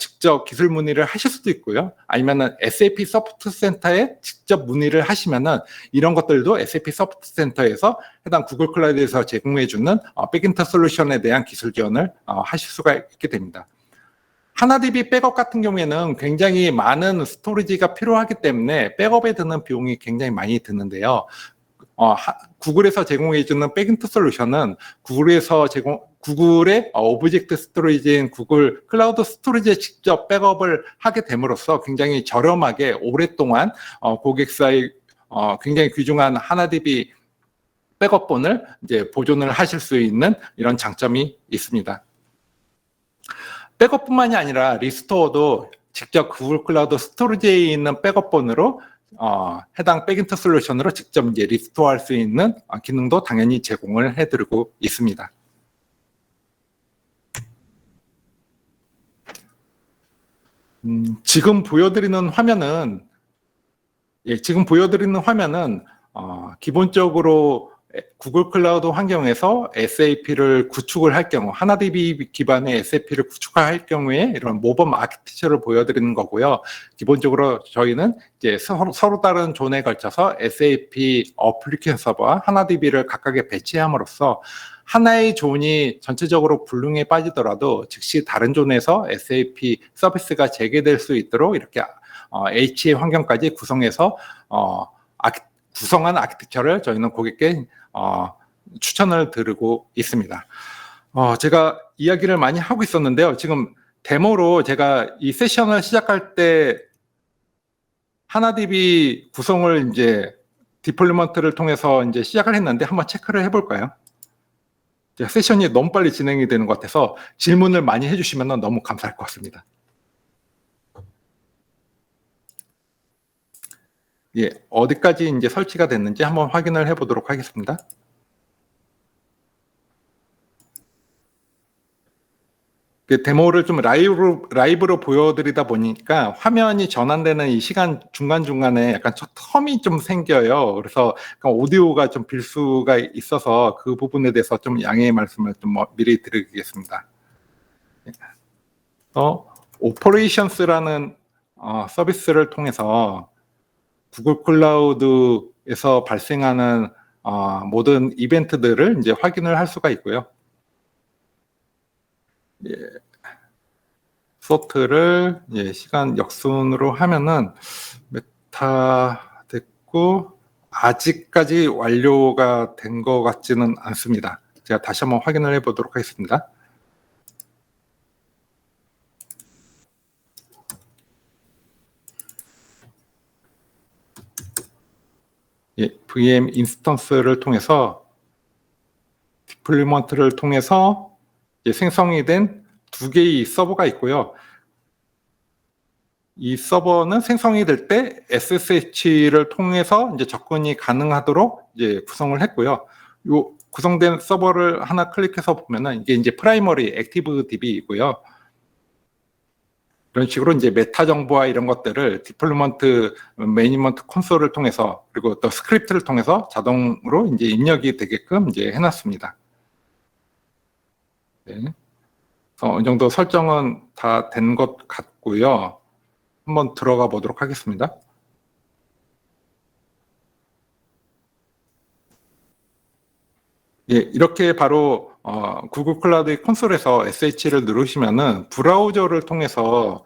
직접 기술 문의를 하실 수도 있고요. 아니면은 SAP 서포트 센터에 직접 문의를 하시면은 이런 것들도 SAP 서포트 센터에서 해당 구글 클라우드에서 제공해주는 백인터 솔루션에 대한 기술 지원을 하실 수가 있게 됩니다. 하나DB 백업 같은 경우에는 굉장히 많은 스토리지가 필요하기 때문에 백업에 드는 비용이 굉장히 많이 드는데요. 구글에서 제공해주는 백인터 솔루션은 구글의 오브젝트 스토리지인 구글 클라우드 스토리지에 직접 백업을 하게 됨으로써 굉장히 저렴하게 오랫동안 고객사의 굉장히 귀중한 하나DB 백업본을 이제 보존을 하실 수 있는 이런 장점이 있습니다. 백업뿐만이 아니라 리스토어도 직접 구글 클라우드 스토리지에 있는 백업본으로 해당 백인터 솔루션으로 직접 이제 리스토어할 수 있는 기능도 당연히 제공을 해드리고 있습니다. 지금 보여드리는 화면은 기본적으로 구글 클라우드 환경에서 SAP를 구축을 할 경우, 하나DB 기반의 SAP를 구축할 경우에 이런 모범 아키텍처를 보여드리는 거고요. 기본적으로 저희는 이제 서로 다른 존에 걸쳐서 SAP 어플리케이션 서버와 하나DB를 각각에 배치함으로써 하나의 존이 전체적으로 불능에 빠지더라도 즉시 다른 존에서 SAP 서비스가 재개될 수 있도록 이렇게 HA 환경까지 구성해서 구성한 아키텍처를 저희는 고객께 추천을 드리고 있습니다. 제가 이야기를 많이 하고 있었는데요. 지금 데모로 제가 이 세션을 시작할 때 하나DB 구성을 이제 디플로이먼트를 통해서 이제 시작을 했는데 한번 체크를 해볼까요? 세션이 너무 빨리 진행이 되는 것 같아서 질문을 많이 해주시면 너무 감사할 것 같습니다. 예, 어디까지 이제 설치가 됐는지 한번 확인을 해보도록 하겠습니다. 그 데모를 좀 라이브로 보여드리다 보니까 화면이 전환되는 이 시간 중간중간에 약간 텀이 좀 생겨요. 그래서 오디오가 좀 빌수가 있어서 그 부분에 대해서 좀 양해의 말씀을 좀 미리 드리겠습니다. 오퍼레이션스라는 서비스를 통해서 구글 클라우드에서 발생하는 모든 이벤트들을 이제 확인을 할 수가 있고요. 예, 소트를 시간 역순으로 하면은 메타 됐고 아직까지 완료가 된 것 같지는 않습니다. 제가 다시 한번 확인을 해보도록 하겠습니다. 예, VM 인스턴스를 통해서 디플로이먼트를 통해서 생성이 된 두 개의 서버가 있고요. 이 서버는 생성이 될 때 SSH를 통해서 이제 접근이 가능하도록 이제 구성을 했고요. 요 구성된 서버를 하나 클릭해서 보면은 이게 이제 프라이머리 액티브 DB이고요. 이런 식으로 이제 메타 정보와 이런 것들을 디플로이먼트 매니지먼트 콘솔을 통해서 그리고 또 스크립트를 통해서 자동으로 이제 입력이 되게끔 이제 해놨습니다. 네. 어느 정도 설정은 다 된 것 같고요. 한번 들어가 보도록 하겠습니다. 예, 이렇게 바로 구글 클라우드 콘솔에서 SH를 누르시면은 브라우저를 통해서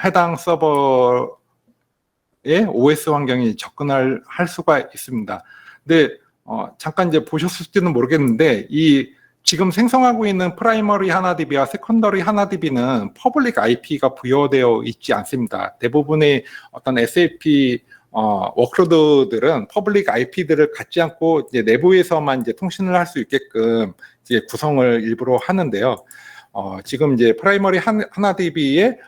해당 서버의 OS 환경이 접근할 수가 있습니다. 근데 잠깐 이제 보셨을지는 모르겠는데 이 지금 생성하고 있는 프라이머리 하나DB와 세컨더리 하나DB는 퍼블릭 IP가 부여되어 있지 않습니다. 대부분의 어떤 SAP 워크로드들은 퍼블릭 IP들을 갖지 않고 이제 내부에서만 이제 통신을 할 수 있게끔 이제 구성을 일부러 하는데요. 지금 이제 프라이머리 하나DB의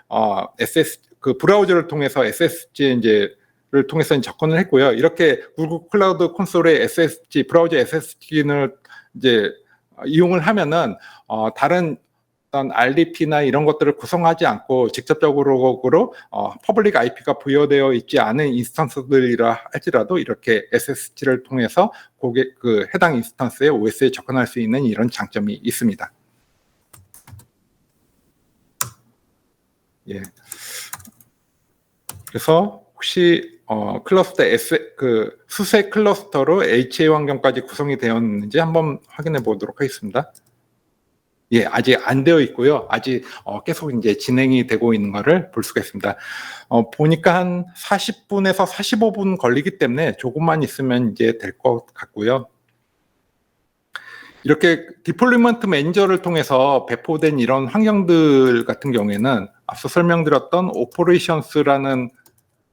그 브라우저를 통해서 SSH 이제를 통해서 접근을 했고요. 이렇게 구글 클라우드 콘솔의 SSH 브라우저 SSH를 이제 이용을 하면은 다른 어떤 RDP나 이런 것들을 구성하지 않고 직접적으로 퍼블릭 IP가 부여되어 있지 않은 인스턴스들이라 할지라도 이렇게 SSH를 통해서 그 해당 인스턴스의 OS에 접근할 수 있는 이런 장점이 있습니다. 예. 그래서 혹시 클러스터 그 수세 클러스터로 HA 환경까지 구성이 되었는지 한번 확인해 보도록 하겠습니다. 예, 아직 안 되어 있고요. 아직 계속 이제 진행이 되고 있는 것을 볼 수가 있습니다. 보니까 한 40분에서 45분 걸리기 때문에 조금만 있으면 이제 될 것 같고요. 이렇게 디플로이먼트 매니저를 통해서 배포된 이런 환경들 같은 경우에는 앞서 설명드렸던 오퍼레이션스라는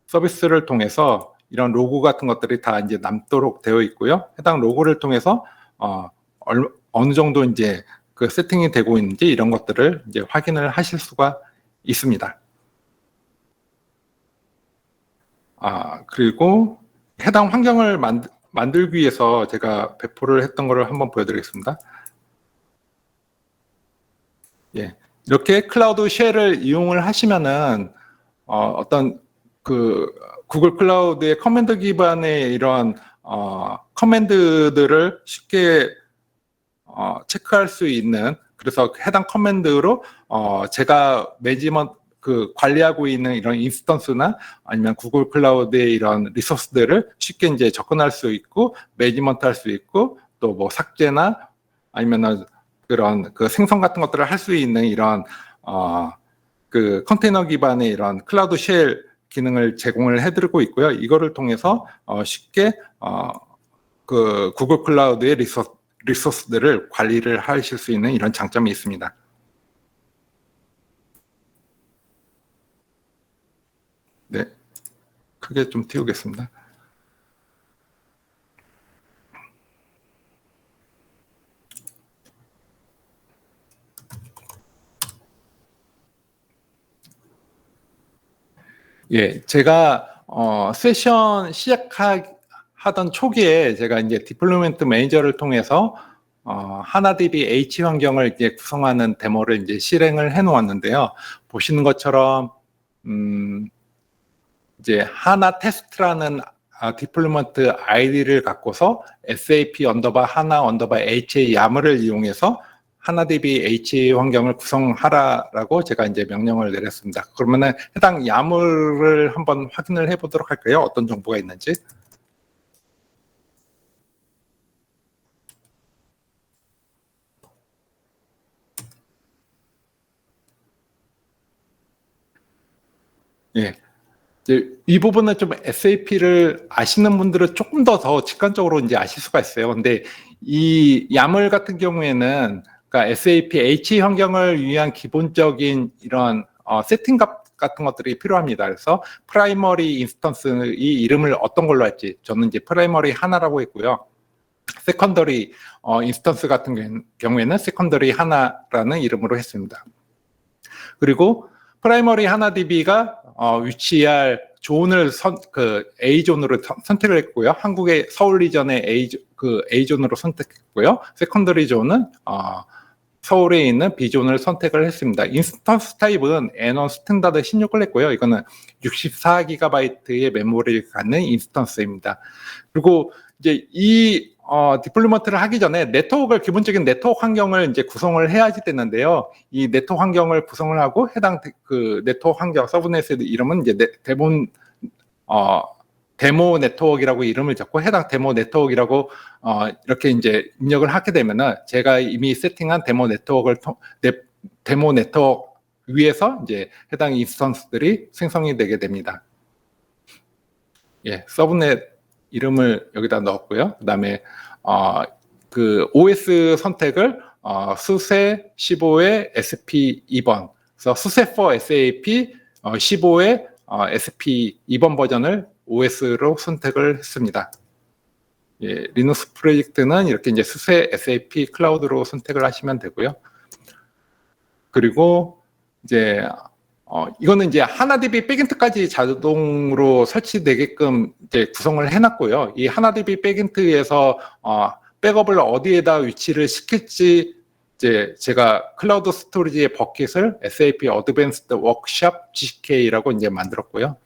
서비스를 통해서 이런 로고 같은 것들이 다 이제 남도록 되어 있고요. 해당 로고를 통해서 어느 정도 이제 그 세팅이 되고 있는지 이런 것들을 이제 확인을 하실 수가 있습니다. 그리고 해당 환경을 만들기 위해서 제가 배포를 했던 거를 한번 보여드리겠습니다. 예, 이렇게 클라우드 쉘을 이용을 하시면은 어떤 그 구글 클라우드의 커맨드 기반의 이런 커맨드들을 쉽게 체크할 수 있는, 그래서 해당 커맨드로 제가 관리하고 있는 이런 인스턴스나 아니면 구글 클라우드의 이런 리소스들을 쉽게 이제 접근할 수 있고 매니지먼트 할 수 있고 또 뭐 삭제나 아니면은 그런 그 생성 같은 것들을 할 수 있는 이런 그 컨테이너 기반의 이런 클라우드 쉘 기능을 제공을 해드리고 있고요. 이거를 통해서 쉽게 그 구글 클라우드의 리소스들을 관리를 하실 수 있는 이런 장점이 있습니다. 네, 크게 좀 띄우겠습니다. 예, 제가 세션 시작하던 초기에 제가 이제 디플로이먼트 매니저를 통해서 하나DB H 환경을 이제 구성하는 데모를 이제 실행을 해 놓았는데요. 보시는 것처럼 이제 하나 테스트라는 디플로이먼트 아이디를 갖고서 SAP 하나 H의 YAML을 이용해서 하나DB H 환경을 구성하라라고 제가 이제 명령을 내렸습니다. 그러면은 해당 YAML을 한번 확인을 해보도록 할까요? 어떤 정보가 있는지. 예. 이 부분은 좀 SAP를 아시는 분들은 조금 더 직관적으로 이제 아실 수가 있어요. 근데 이 YAML 같은 경우에는 그러니까 SAP H 환경을 위한 기본적인 이런 세팅값 같은 것들이 필요합니다. 그래서 프라이머리 인스턴스의 이름을 어떤 걸로 할지 저는 이제 프라이머리 하나라고 했고요. 세컨더리 인스턴스 같은 경우에는 세컨더리 하나라는 이름으로 했습니다. 그리고 프라이머리 하나DB가 위치할 존을 A존으로 선택을 했고요. 한국의 서울 리전의 A존으로 선택했고요. 세컨더리 존은 서울에 있는 B존을 선택을 했습니다. 인스턴스 타입은 N1 스탠다드 16을 했고요. 이거는 64GB의 메모리를 갖는 인스턴스입니다. 그리고 이제 이 디플로이먼트를 하기 전에 기본적인 네트워크 환경을 이제 구성을 해야지 되는데요. 이 네트워크 환경을 구성을 하고 해당 그 네트워크 환경 서브넷의 이름은 이제 데모 네트워크라고 이름을 적고 해당 데모 네트워크라고 이렇게 이제 입력을 하게 되면은 제가 이미 세팅한 데모 네트워크 위에서 이제 해당 인스턴스들이 생성이 되게 됩니다. 예, 서브넷 이름을 여기다 넣었고요. 그다음에 그 OS 선택을 수세 15의 SP 2번. 그래서 수세 for SAP 15의 SP 2번 버전을 OS로 선택을 했습니다. 예, 리눅스 프로젝트는 이렇게 이제 수세 SAP 클라우드로 선택을 하시면 되고요. 그리고 이제 이거는 이제 하나DB 백엔드까지 자동으로 설치되게끔 이제 구성을 해놨고요. 이 하나DB 백엔드에서 백업을 어디에다 위치를 시킬지 이제 제가 클라우드 스토리지의 버킷을 SAP 어드밴스드 워크샵 GCK라고 이제 만들었고요.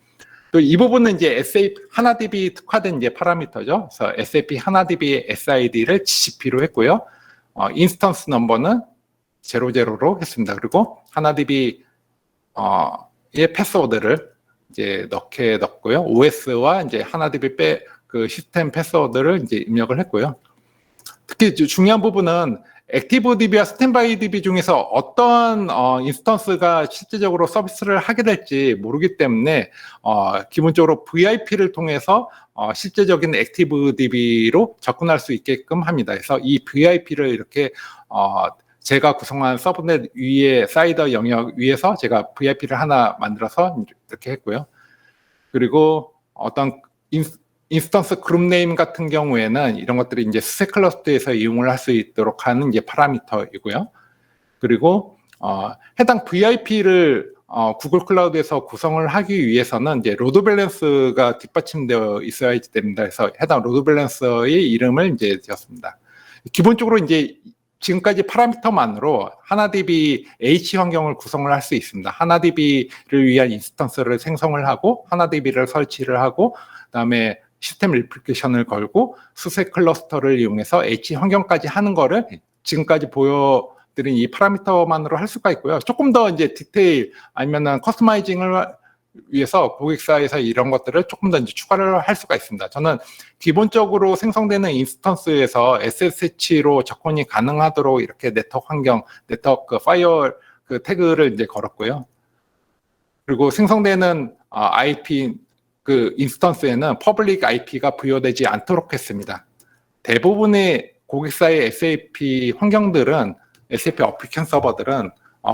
또 이 부분은 이제 SAP 하나DB 특화된 이제 파라미터죠. 그래서 SAP 하나DB의 SID를 GCP로 했고요. 인스턴스 넘버는 00로 했습니다. 그리고 하나DB 의 패스워드를 이제 넣고요. OS와 이제 하나DB 그 시스템 패스워드를 이제 입력을 했고요. 특히 중요한 부분은 액티브DB와 스탠바이DB 중에서 어떤 인스턴스가 실제적으로 서비스를 하게 될지 모르기 때문에 기본적으로 VIP를 통해서 실제적인 액티브DB로 접근할 수 있게끔 합니다. 그래서 이 VIP를 이렇게 제가 구성한 서브넷 위에 사이더 영역 위에서 제가 VIP를 하나 만들어서 이렇게 했고요. 그리고 어떤 인스턴스 그룹 네임 같은 경우에는 이런 것들이 이제 수세 클러스터에서 이용을 할 수 있도록 하는 이제 파라미터이고요. 그리고 해당 VIP를 구글 클라우드에서 구성을 하기 위해서는 이제 로드 밸런스가 뒷받침되어 있어야 됩니다. 그래서 해당 로드 밸런스의 이름을 이제 지었습니다. 기본적으로 이제 지금까지 파라미터만으로 하나DB H 환경을 구성을 할 수 있습니다. 하나DB를 위한 인스턴스를 생성을 하고 하나DB를 설치를 하고 그다음에 시스템 리플리케이션을 걸고 수세 클러스터를 이용해서 H 환경까지 하는 거를 지금까지 보여드린 이 파라미터만으로 할 수가 있고요. 조금 더 이제 디테일 아니면은 커스터마이징을 위해서 고객사에서 이런 것들을 조금 더 이제 추가를 할 수가 있습니다. 저는 기본적으로 생성되는 인스턴스에서 SSH로 접근이 가능하도록 이렇게 네트워크 환경, 네트워크 파이어 그 태그를 이제 걸었고요. 그리고 생성되는 IP 그 인스턴스에는 퍼블릭 IP가 부여되지 않도록 했습니다. 대부분의 고객사의 SAP 환경들은 SAP 어플리케이션 서버들은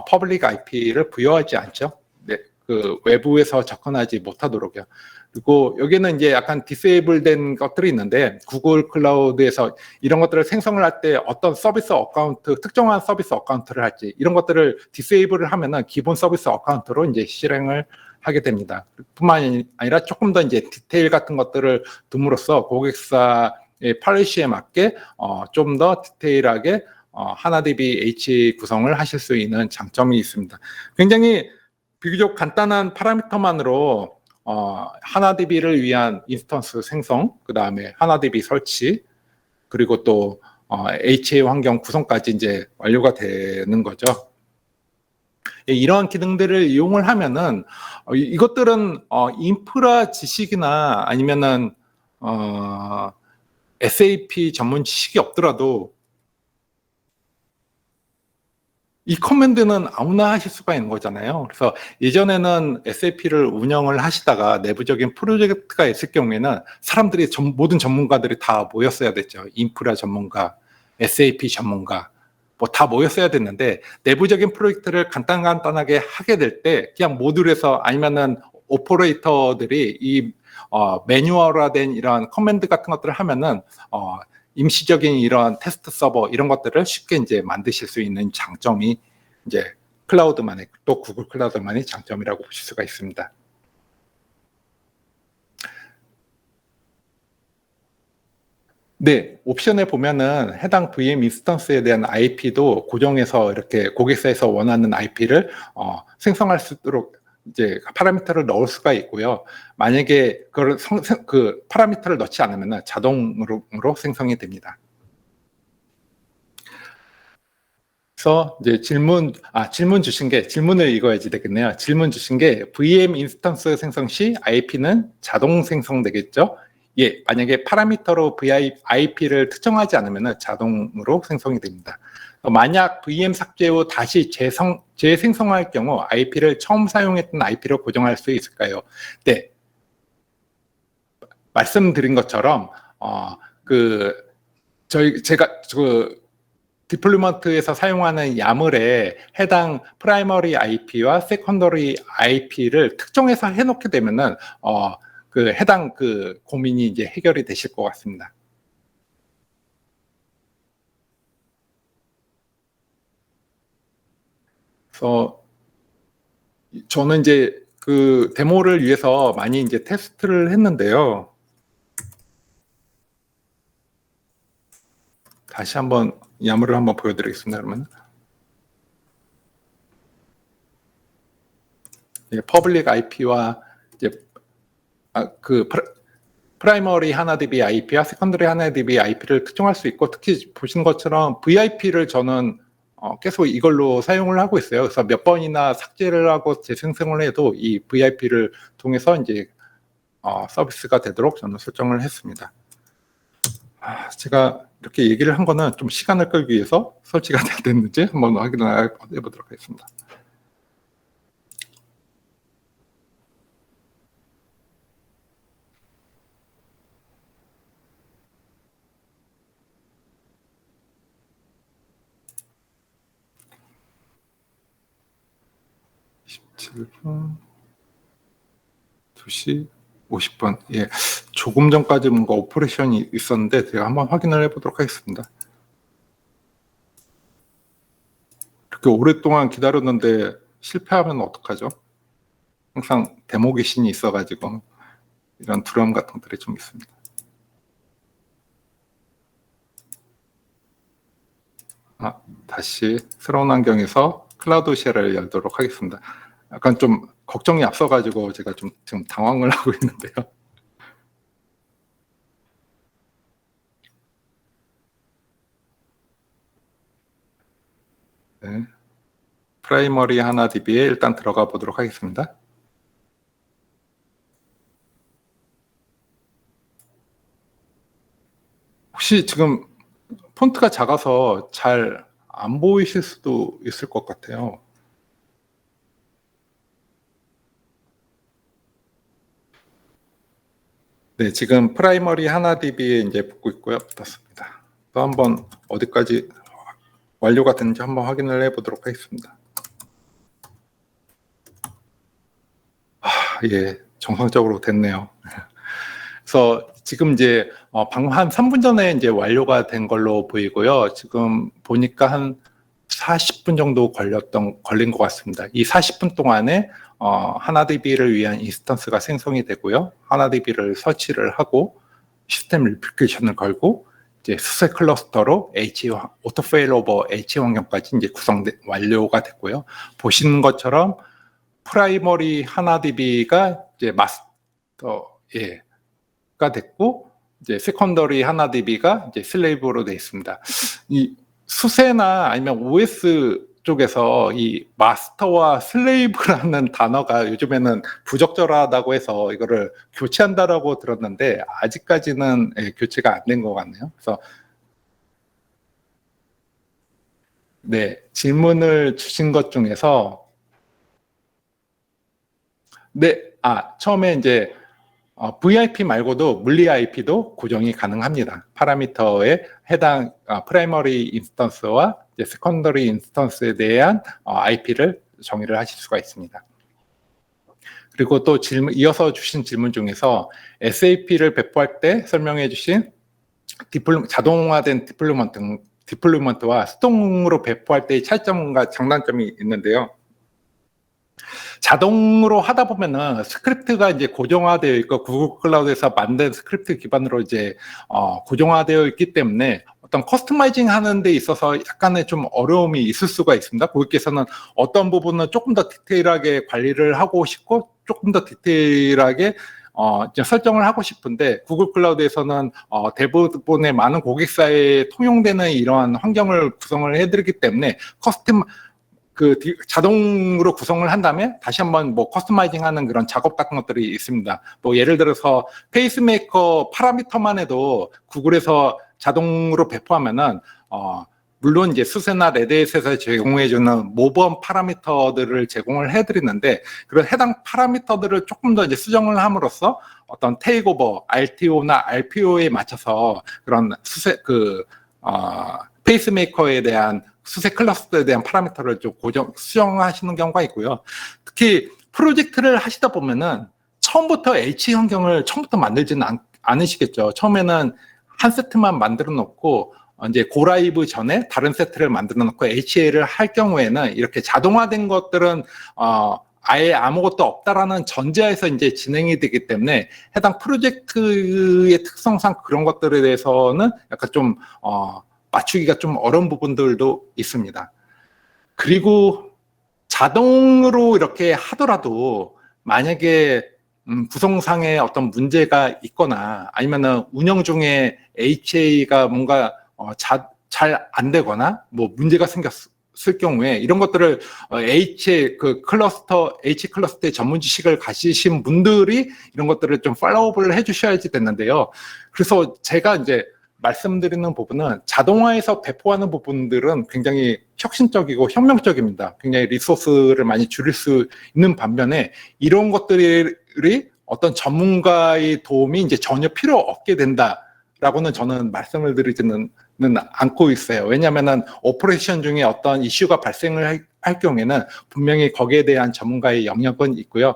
퍼블릭 IP를 부여하지 않죠. 네, 그 외부에서 접근하지 못하도록요. 그리고 여기는 이제 약간 디세이블된 것들이 있는데 구글 클라우드에서 이런 것들을 생성을 할 때 어떤 서비스 어카운트, 특정한 서비스 어카운트를 할지 이런 것들을 디세이블을 하면은 기본 서비스 어카운트로 이제 실행을 하게 됩니다. 뿐만 아니라 조금 더 이제 디테일 같은 것들을 둠으로써 고객사의 팔리시에 맞게 좀 더 디테일하게 하나DB H 구성을 하실 수 있는 장점이 있습니다. 굉장히 비교적 간단한 파라미터만으로 하나DB를 위한 인스턴스 생성, 그 다음에 하나DB 설치, 그리고 또 HA 환경 구성까지 이제 완료가 되는 거죠. 이러한 기능들을 이용을 하면은 이것들은 인프라 지식이나 아니면은 SAP 전문 지식이 없더라도 이 커맨드는 아무나 하실 수가 있는 거잖아요. 그래서 예전에는 SAP를 운영을 하시다가 내부적인 프로젝트가 있을 경우에는 사람들이 모든 전문가들이 다 모였어야 됐죠. 인프라 전문가, SAP 전문가 뭐 다 모였어야 됐는데 내부적인 프로젝트를 간단하게 하게 될 때 그냥 모듈에서 아니면은 오퍼레이터들이 이 매뉴얼화된 이런 커맨드 같은 것들을 하면은 임시적인 이런 테스트 서버 이런 것들을 쉽게 이제 만드실 수 있는 장점이 이제 클라우드만의 또 구글 클라우드만의 장점이라고 보실 수가 있습니다. 네, 옵션에 보면은 해당 VM 인스턴스에 대한 IP도 고정해서 이렇게 고객사에서 원하는 IP를 생성할 수 있도록 이제 파라미터를 넣을 수가 있고요. 만약에 그 파라미터를 넣지 않으면 자동으로 생성이 됩니다. 그래서 이제 질문 주신 게 질문을 읽어야지 되겠네요. 질문 주신 게 VM 인스턴스 생성 시 IP는 자동 생성되겠죠? 예, 만약에 파라미터로 IP를 특정하지 않으면 자동으로 생성이 됩니다. 만약 VM 삭제 후 다시 재생성할 경우 IP를 처음 사용했던 IP로 고정할 수 있을까요? 네. 말씀드린 것처럼 제가 디플로이먼트에서 사용하는 YAML에 해당 프라이머리 IP와 세컨더리 IP를 특정해서 해놓게 되면은 그 해당 그 고민이 이제 해결이 되실 것 같습니다. 그래서 저는 이제 그 데모를 위해서 많이 이제 테스트를 했는데요. 다시 한번 YAML을 한번 보여드리겠습니다. 그러면 퍼블릭 IP와 이제 프라이머리 하나DB IP와 세컨더리 하나DB IP를 특정할 수 있고 특히 보신 것처럼 VIP를 저는 계속 이걸로 사용을 하고 있어요. 그래서 몇 번이나 삭제를 하고 재생성을 해도 이 VIP를 통해서 이제 서비스가 되도록 저는 설정을 했습니다. 제가 이렇게 얘기를 한 거는 좀 시간을 끌기 위해서 설치가 됐는지 한번 확인을 해보도록 하겠습니다. (17분) 2시 50분. 예, 조금 전까지 뭔가 오퍼레이션이 있었는데 제가 한번 확인을 해보도록 하겠습니다. 그렇게 오랫동안 기다렸는데 실패하면 어떡하죠? 항상 데모 귀신이 있어가지고 이런 두려움 같은 것들이 좀 있습니다. 다시 새로운 환경에서 클라우드 쉘을 열도록 하겠습니다. 약간 좀 걱정이 앞서가지고 제가 좀 지금 당황을 하고 있는데요. 네. 프라이머리 하나DB에 일단 들어가 보도록 하겠습니다. 혹시 지금 폰트가 작아서 잘 안 보이실 수도 있을 것 같아요. 네, 지금 프라이머리 하나DB에 이제 붙고 있고요. 붙었습니다. 또 한번 어디까지 완료가 됐는지 한번 확인을 해보도록 하겠습니다. 예, 정상적으로 됐네요. 그래서 지금 이제 방금 한 3분 전에 이제 완료가 된 걸로 보이고요. 지금 보니까 한 40분 정도 걸린 것 같습니다. 이 40분 동안에 하나DB를 위한 인스턴스가 생성이 되고요. 하나DB를 설치를 하고 시스템 리플리케이션을 걸고 이제 수세 클러스터로 오토 페일오버 H 환경까지 이제 완료가 됐고요. 보시는 것처럼 프라이머리 하나DB가 이제 가 됐고 이제 세컨더리 하나DB가 이제 슬레이브로 되어 있습니다. 이 수세나 아니면 OS 쪽에서 이 마스터와 슬레이브라는 단어가 요즘에는 부적절하다고 해서 이거를 교체한다라고 들었는데 아직까지는 교체가 안 된 것 같네요. 그래서 네, 질문을 주신 것 중에서 네, 처음에 이제 VIP 말고도 물리 IP도 고정이 가능합니다. 파라미터에 해당 프라이머리 인스턴스와 세컨더리 인스턴스에 대한 IP를 정의를 하실 수가 있습니다. 그리고 또 이어서 주신 질문 중에서 SAP를 배포할 때 설명해 주신 자동화된 디플로이먼트와 수동으로 배포할 때의 차이점과 장단점이 있는데요. 자동으로 하다 보면은 스크립트가 이제 고정화되어 있고 구글 클라우드에서 만든 스크립트 기반으로 이제 고정화되어 있기 때문에 어떤 커스터마이징 하는 데 있어서 약간의 좀 어려움이 있을 수가 있습니다. 고객께서는 어떤 부분은 조금 더 디테일하게 관리를 하고 싶고 조금 더 디테일하게 이제 설정을 하고 싶은데 구글 클라우드에서는 대부분의 많은 고객사에 통용되는 이러한 환경을 구성을 해드리기 때문에 자동으로 구성을 한 다음에 다시 한번 뭐 커스터마이징 하는 그런 작업 같은 것들이 있습니다. 뭐 예를 들어서 페이스메이커 파라미터만 해도 구글에서 자동으로 배포하면은 물론 이제 수세나 레드햇에서 제공해주는 모범 파라미터들을 제공을 해드리는데 그런 해당 파라미터들을 조금 더 이제 수정을 함으로써 어떤 테이크오버, RTO나 RPO에 맞춰서 그런 페이스메이커에 대한 수세 클러스터에 대한 파라미터를 좀 수정하시는 경우가 있고요. 특히 프로젝트를 하시다 보면은 처음부터 H 환경을 처음부터 만들지는 않으시겠죠. 처음에는 한 세트만 만들어 놓고 이제 고라이브 전에 다른 세트를 만들어 놓고 HA를 할 경우에는 이렇게 자동화된 것들은 아예 아무것도 없다라는 전제하에서 이제 진행이 되기 때문에 해당 프로젝트의 특성상 그런 것들에 대해서는 약간 좀 맞추기가 좀 어려운 부분들도 있습니다. 그리고 자동으로 이렇게 하더라도 만약에 구성상에 어떤 문제가 있거나 아니면은 운영 중에 HA가 뭔가 잘 안 되거나 뭐 문제가 생겼을 경우에 이런 것들을 H 클러스터의 전문 지식을 가지신 분들이 이런 것들을 좀 팔로우업을 해주셔야지 되는데요. 그래서 제가 이제 말씀드리는 부분은 자동화해서 배포하는 부분들은 굉장히 혁신적이고 혁명적입니다. 굉장히 리소스를 많이 줄일 수 있는 반면에 이런 것들이 어떤 전문가의 도움이 이제 전혀 필요 없게 된다라고는 저는 말씀을 드리지는 않고 있어요. 왜냐하면은 오퍼레이션 중에 어떤 이슈가 발생을 할 경우에는 분명히 거기에 대한 전문가의 영역은 있고요.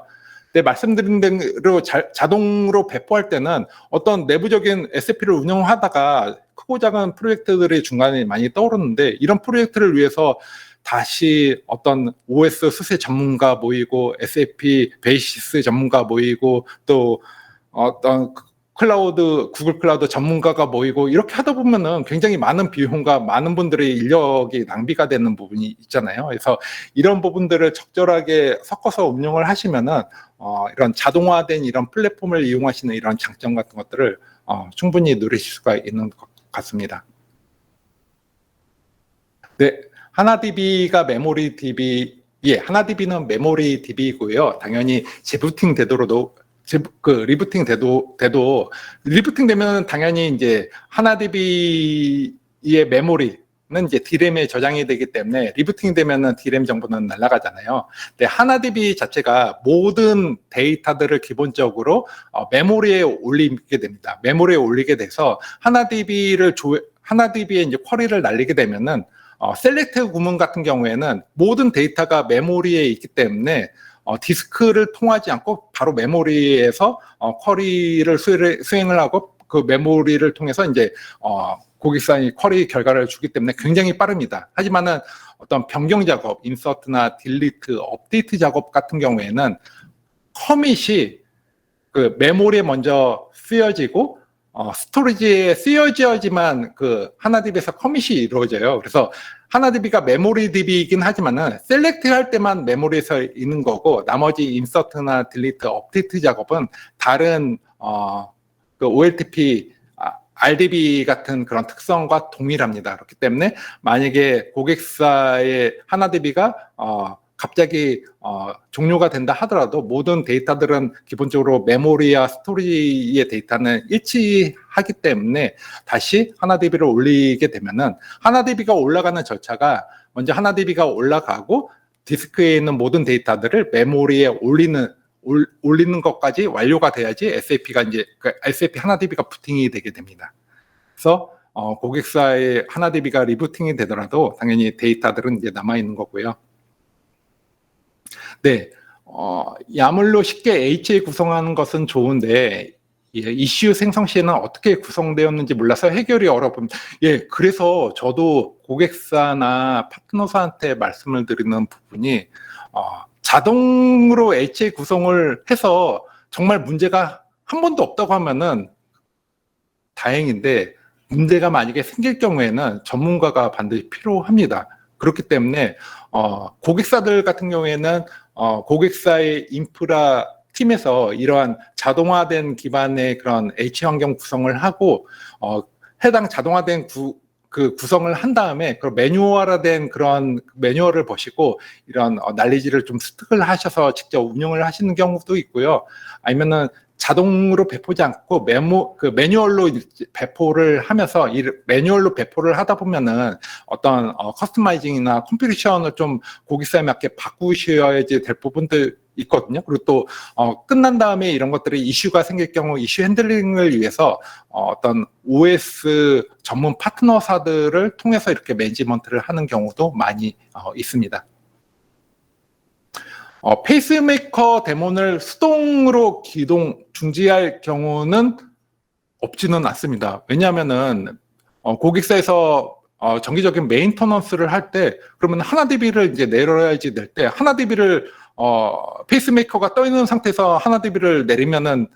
네, 말씀드린 대로 자동으로 배포할 때는 어떤 내부적인 SAP를 운영하다가 크고 작은 프로젝트들이 중간에 많이 떠오르는데 이런 프로젝트를 위해서 다시 어떤 OS 수세 전문가 모이고 SAP 베이시스 전문가 모이고 또 어떤 구글 클라우드 전문가가 모이고 이렇게 하다 보면은 굉장히 많은 비용과 많은 분들의 인력이 낭비가 되는 부분이 있잖아요. 그래서 이런 부분들을 적절하게 섞어서 운영을 하시면은 이런 자동화된 이런 플랫폼을 이용하시는 이런 장점 같은 것들을 충분히 누리실 수가 있는 것 같습니다. 네, 하나DB가 메모리 DB, 예, 하나DB는 메모리 DB이고요. 당연히 재부팅 되도록도 리부팅 돼도 리부팅 되면 당연히 이제 하나DB의 메모리는 이제 D램에 저장이 되기 때문에 리부팅 되면은 D램 정보는 날아가잖아요. 근데 하나DB 자체가 모든 데이터들을 기본적으로 메모리에 올리게 됩니다. 메모리에 올리게 돼서 하나DB에 이제 쿼리를 날리게 되면은 셀렉트 구문 같은 경우에는 모든 데이터가 메모리에 있기 때문에 디스크를 통하지 않고 바로 메모리에서 쿼리를 수행을 하고 그 메모리를 통해서 이제 고객사의 쿼리 결과를 주기 때문에 굉장히 빠릅니다. 하지만은 어떤 변경 작업, 인서트나 딜리트, 업데이트 작업 같은 경우에는 커밋이 그 메모리에 먼저 쓰여지고 스토리지에 쓰여져야지만 그 하나DB에서 커밋이 이루어져요. 그래서 하나DB가 메모리 DB이긴 하지만은 셀렉트 할 때만 메모리에서 있는 거고 나머지 인서트나 딜리트, 업데이트 작업은 다른 그 OLTP, RDB 같은 그런 특성과 동일합니다. 그렇기 때문에 만약에 고객사의 하나DB가 갑자기 종료가 된다 하더라도 모든 데이터들은 기본적으로 메모리와 스토리지의 데이터는 일치하기 때문에 다시 하나DB를 올리게 되면은 하나DB가 올라가는 절차가 먼저 하나DB가 올라가고 디스크에 있는 모든 데이터들을 메모리에 올리는 것까지 완료가 돼야지 SAP가 이제 SAP 하나DB가 부팅이 되게 됩니다. 그래서 고객사의 하나DB가 리부팅이 되더라도 당연히 데이터들은 이제 남아 있는 거고요. 네, 야물로 쉽게 HA 구성하는 것은 좋은데 이슈 생성 시에는 어떻게 구성되었는지 몰라서 해결이 어렵습니다. 예, 그래서 저도 고객사나 파트너사한테 말씀을 드리는 부분이 자동으로 HA 구성을 해서 정말 문제가 한 번도 없다고 하면은 다행인데 문제가 만약에 생길 경우에는 전문가가 반드시 필요합니다. 그렇기 때문에 고객사들 같은 경우에는 고객사의 인프라 팀에서 이러한 자동화된 기반의 그런 H 환경 구성을 하고 해당 자동화된 구성을 한 다음에 그 매뉴얼화된 그런 매뉴얼을 보시고 이런 난리지를 좀 습득을 하셔서 직접 운영을 하시는 경우도 있고요. 아니면은 자동으로 배포지 않고 매뉴얼로 배포를 하면서 이 매뉴얼로 배포를 하다 보면은 어떤 커스터마이징이나 컴퓨테이션을 좀 고객사에 맞게 바꾸셔야지 될 부분들 있거든요. 그리고 또 끝난 다음에 이런 것들이 이슈가 생길 경우 이슈 핸들링을 위해서 어떤 OS 전문 파트너사들을 통해서 이렇게 매니지먼트를 하는 경우도 많이 있습니다. 페이스메이커 데몬을 수동으로 중지할 경우는 없지는 않습니다. 왜냐하면은 고객사에서 정기적인 메인터넌스를 할 때 그러면 하나DB를 이제 내려야지 될 때 하나DB를 페이스메이커가 떠 있는 상태에서 하나DB를 내리면은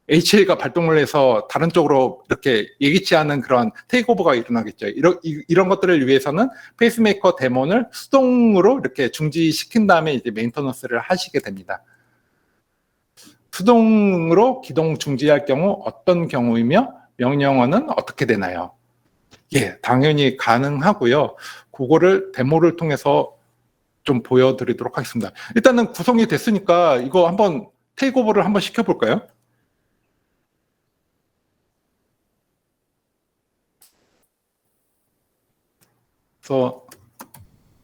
HA가 발동을 해서 다른 쪽으로 이렇게 예기치 않은 그런 테이크오버가 일어나겠죠. 이런 것들을 위해서는 페이스메이커 데몬을 수동으로 이렇게 중지시킨 다음에 이제 메인터넌스를 하시게 됩니다. 수동으로 기동 중지할 경우 어떤 경우이며 명령어는 어떻게 되나요? 예, 당연히 가능하고요. 그거를 데모를 통해서 좀 보여드리도록 하겠습니다. 일단은 구성이 됐으니까 이거 한번 테이크오버를 한번 시켜볼까요? 그래서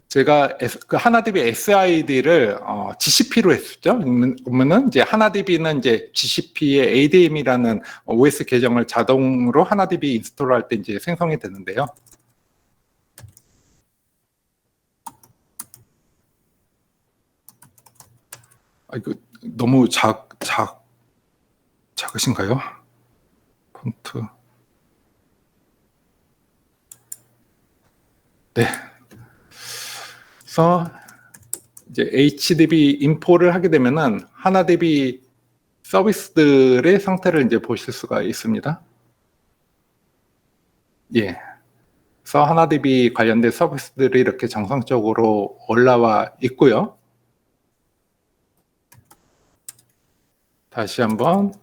제가 그 하나DB SID를 GCP로 했었죠. 그러면은 이제 하나DB는 이제 GCP의 ADM이라는 OS 계정을 자동으로 하나DB 인스톨할 때 이제 생성이 되는데요. 이거 너무 작으신가요? 폰트. 네. 그래서 이제 HDB 인포를 하게 되면은 하나DB 서비스들의 상태를 이제 보실 수가 있습니다. 예. 그래서 하나DB 관련된 서비스들이 이렇게 정상적으로 올라와 있고요. 다시 한번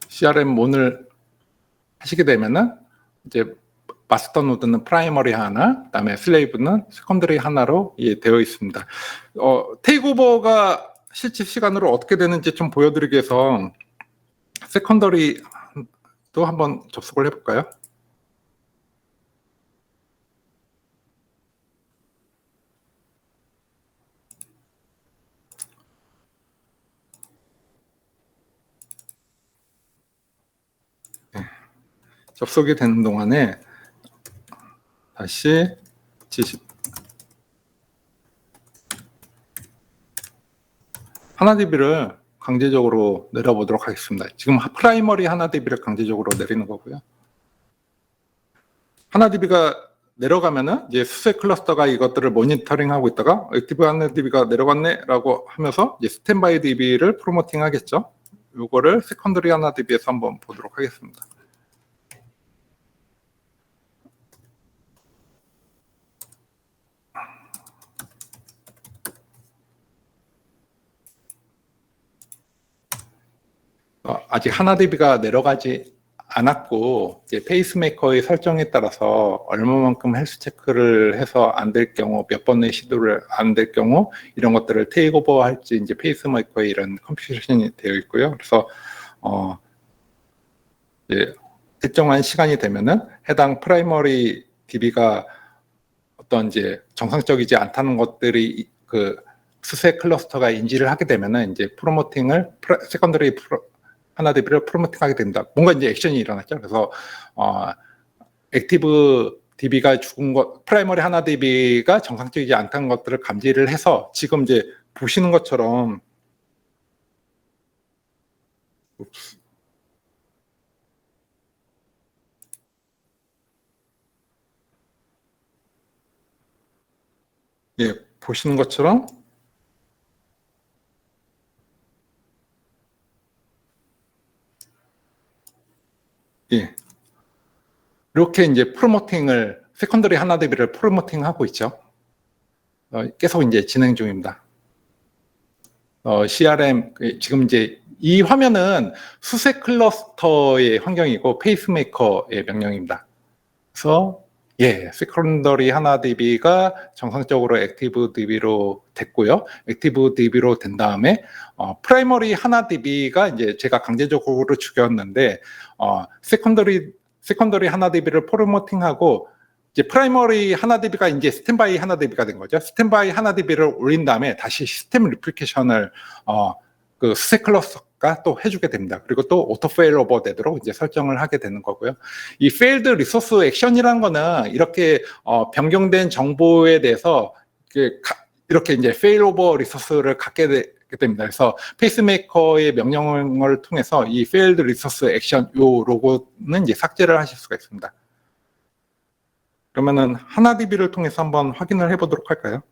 CRM 오늘 하시게 되면은 이제 마스터 노드는 프라이머리 하나, 그다음에 슬레이브는 세컨더리 하나로 되어 있습니다. 테이크오버가 실제 시간으로 어떻게 되는지 좀 보여드리기 위해서 세컨더리도 한번 접속을 해볼까요? 네. 접속이 되는 동안에 다시 하나DB를 강제적으로 내려보도록 하겠습니다. 지금 프라이머리 하나DB를 강제적으로 내리는 거고요. 하나DB가 내려가면은 이제 수세 클러스터가 이것들을 모니터링하고 있다가 액티브 하나DB가 내려갔네라고 하면서 이제 스탠바이 DB를 프로모팅 하겠죠. 요거를 세컨더리 하나DB에서 한번 보도록 하겠습니다. 아직 하나DB가 내려가지 않았고 이제 페이스메이커의 설정에 따라서 얼마만큼 헬스 체크를 해서 안 될 경우 몇 번의 시도를 안 될 경우 이런 것들을 테이크오버 할지 이제 페이스메이커의 이런 컴퓨테이션이 되어 있고요. 그래서 이제 일정한 시간이 되면은 해당 프라이머리 DB가 어떤 이제 정상적이지 않다는 것들이 그 수세 클러스터가 인지를 하게 되면은 이제 프로모팅을 세컨더리 하나DB를 프로모팅하게 됩니다. 뭔가 이제 액션이 일어났죠. 그래서 액티브 DB가 죽은 것, 프라이머리 하나DB가 정상적이지 않다는 것들을 감지를 해서 지금 이제 보시는 것처럼 보시는 것처럼 이렇게 이제 프로모팅을 세컨더리 하나DB를 프로모팅하고 있죠. 계속 이제 진행 중입니다. CRM 지금 이제 이 화면은 수세 클러스터의 환경이고 페이스메이커의 명령입니다. 그래서 세컨더리 하나DB가 정상적으로 액티브 DB로 됐고요. 액티브 DB로 된 다음에 프라이머리 하나DB가 이제 제가 강제적으로 죽였는데 세컨더리 하나DB를 프로모팅하고 이제 프라이머리 하나DB가 이제 스탠바이 하나DB가 된 거죠. 스탠바이 하나DB를 올린 다음에 다시 시스템 리플리케이션을 그 수세 클러스터가 또 해주게 됩니다. 그리고 또 오토 페일오버 되도록 이제 설정을 하게 되는 거고요. 이 failed resource action이라는 거는 이렇게 변경된 정보에 대해서 이렇게 이제 failover resource를 갖게 됩니다. 그래서 페이스메이커의 명령을 통해서 이 failed resource action 요 로고는 이제 삭제를 하실 수가 있습니다. 그러면은 하나DB를 통해서 한번 확인을 해보도록 할까요?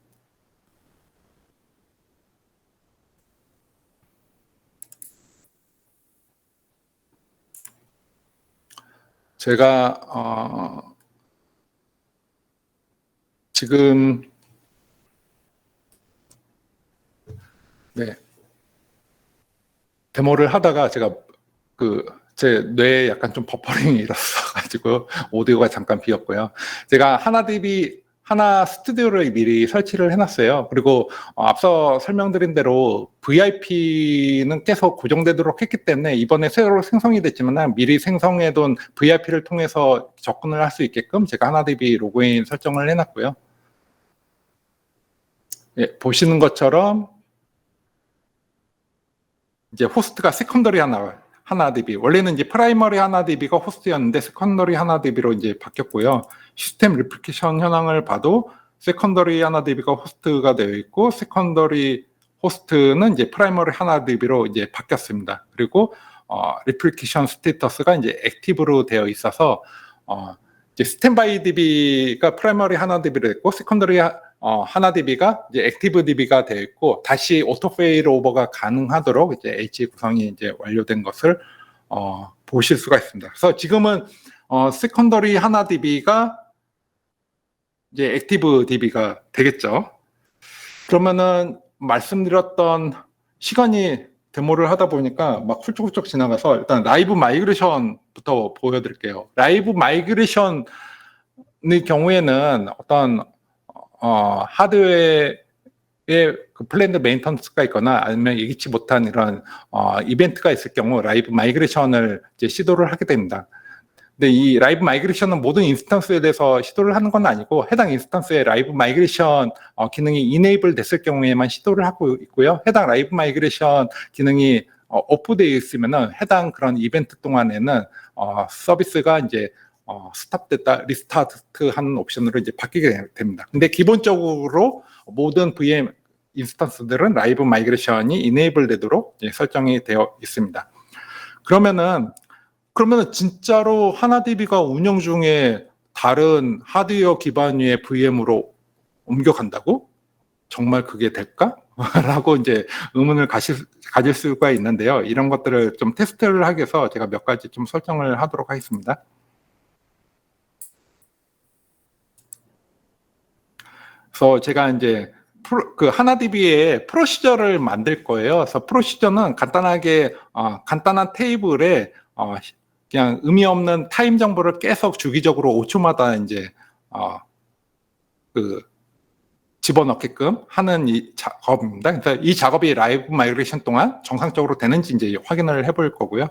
제가 지금 데모를 하다가 제가 제 뇌에 약간 좀 버퍼링이 일었어가지고 오디오가 잠깐 비었고요. 제가 하나DB 하나 스튜디오를 미리 설치를 해놨어요. 그리고 앞서 설명드린 대로 VIP는 계속 고정되도록 했기 때문에 이번에 새로 생성이 됐지만 미리 생성해둔 VIP를 통해서 접근을 할 수 있게끔 제가 하나DB 로그인 설정을 해놨고요. 보시는 것처럼 이제 호스트가 세컨더리 하나DB, 원래는 이제 프라이머리 하나DB가 호스트였는데 세컨더리 하나DB로 이제 바뀌었고요. 시스템 리플리케이션 현황을 봐도 세컨더리 하나DB가 호스트가 되어 있고 세컨더리 호스트는 이제 프라이머리 하나DB로 이제 바뀌었습니다. 그리고 리플리케이션 스테이터스가 이제 액티브로 되어 있어서 이제 스탠바이 DB가 프라이머리 하나DB로 됐고 세컨더리 하나DB가 이제 액티브 DB가 되어 있고 다시 오토 페일오버가 가능하도록 이제 H 구성이 이제 완료된 것을 보실 수가 있습니다. 그래서 지금은 세컨더리 하나DB가 이제 액티브 DB가 되겠죠. 그러면은 말씀드렸던 시간이 데모를 하다 보니까 막 훌쩍훌쩍 지나가서 일단 라이브 마이그레이션부터 보여드릴게요. 라이브 마이그레이션의 경우에는 어떤 하드웨어의 그 플랜드 메인턴스가 있거나 아니면 예기치 못한 이런 이벤트가 있을 경우 라이브 마이그레이션을 이제 시도를 하게 됩니다. 근데 이 라이브 마이그레이션은 모든 인스턴스에 대해서 시도를 하는 건 아니고 해당 인스턴스에 라이브 마이그레이션 기능이 이네이블 됐을 경우에만 시도를 하고 있고요. 해당 라이브 마이그레이션 기능이 오프되어 있으면은 해당 그런 이벤트 동안에는 서비스가 이제 스탑됐다 리스타트 하는 옵션으로 이제 바뀌게 됩니다. 근데 기본적으로 모든 VM 인스턴스들은 라이브 마이그레이션이 이네이블 되도록 설정이 되어 있습니다. 그러면은 진짜로 하나DB가 운영 중에 다른 하드웨어 기반의 VM으로 옮겨간다고? 정말 그게 될까? 라고 이제 의문을 가질 수가 있는데요. 이런 것들을 좀 테스트를 하기 위해서 제가 몇 가지 좀 설정을 하도록 하겠습니다. 그래서 제가 이제 그 하나DB에 프로시저를 만들 거예요. 그래서 프로시저는 간단하게 간단한 테이블에 그냥 의미 없는 타임 정보를 계속 주기적으로 5초마다 이제 그 집어넣게끔 하는 이 작업입니다. 그래서 이 작업이 라이브 마이그레이션 동안 정상적으로 되는지 이제 확인을 해볼 거고요.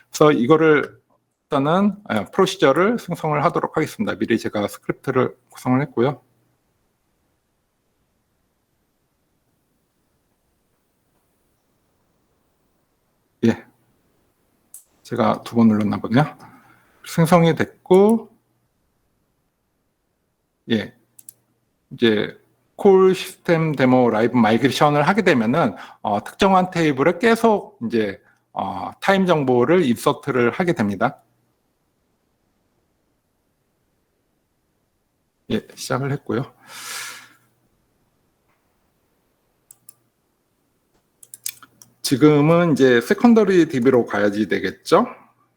그래서 이거를 일단은 프로시저를 생성을 하도록 하겠습니다. 미리 제가 스크립트를 구성을 했고요. 예, 제가 2번 눌렀나 보네요. 생성이 됐고, 예, 이제 콜 시스템 데모 라이브 마이그레이션을 하게 되면은 특정한 테이블에 계속 이제 타임 정보를 인서트를 하게 됩니다. 예, 시작을 했고요. 지금은 이제 세컨더리 DB로 가야지 되겠죠?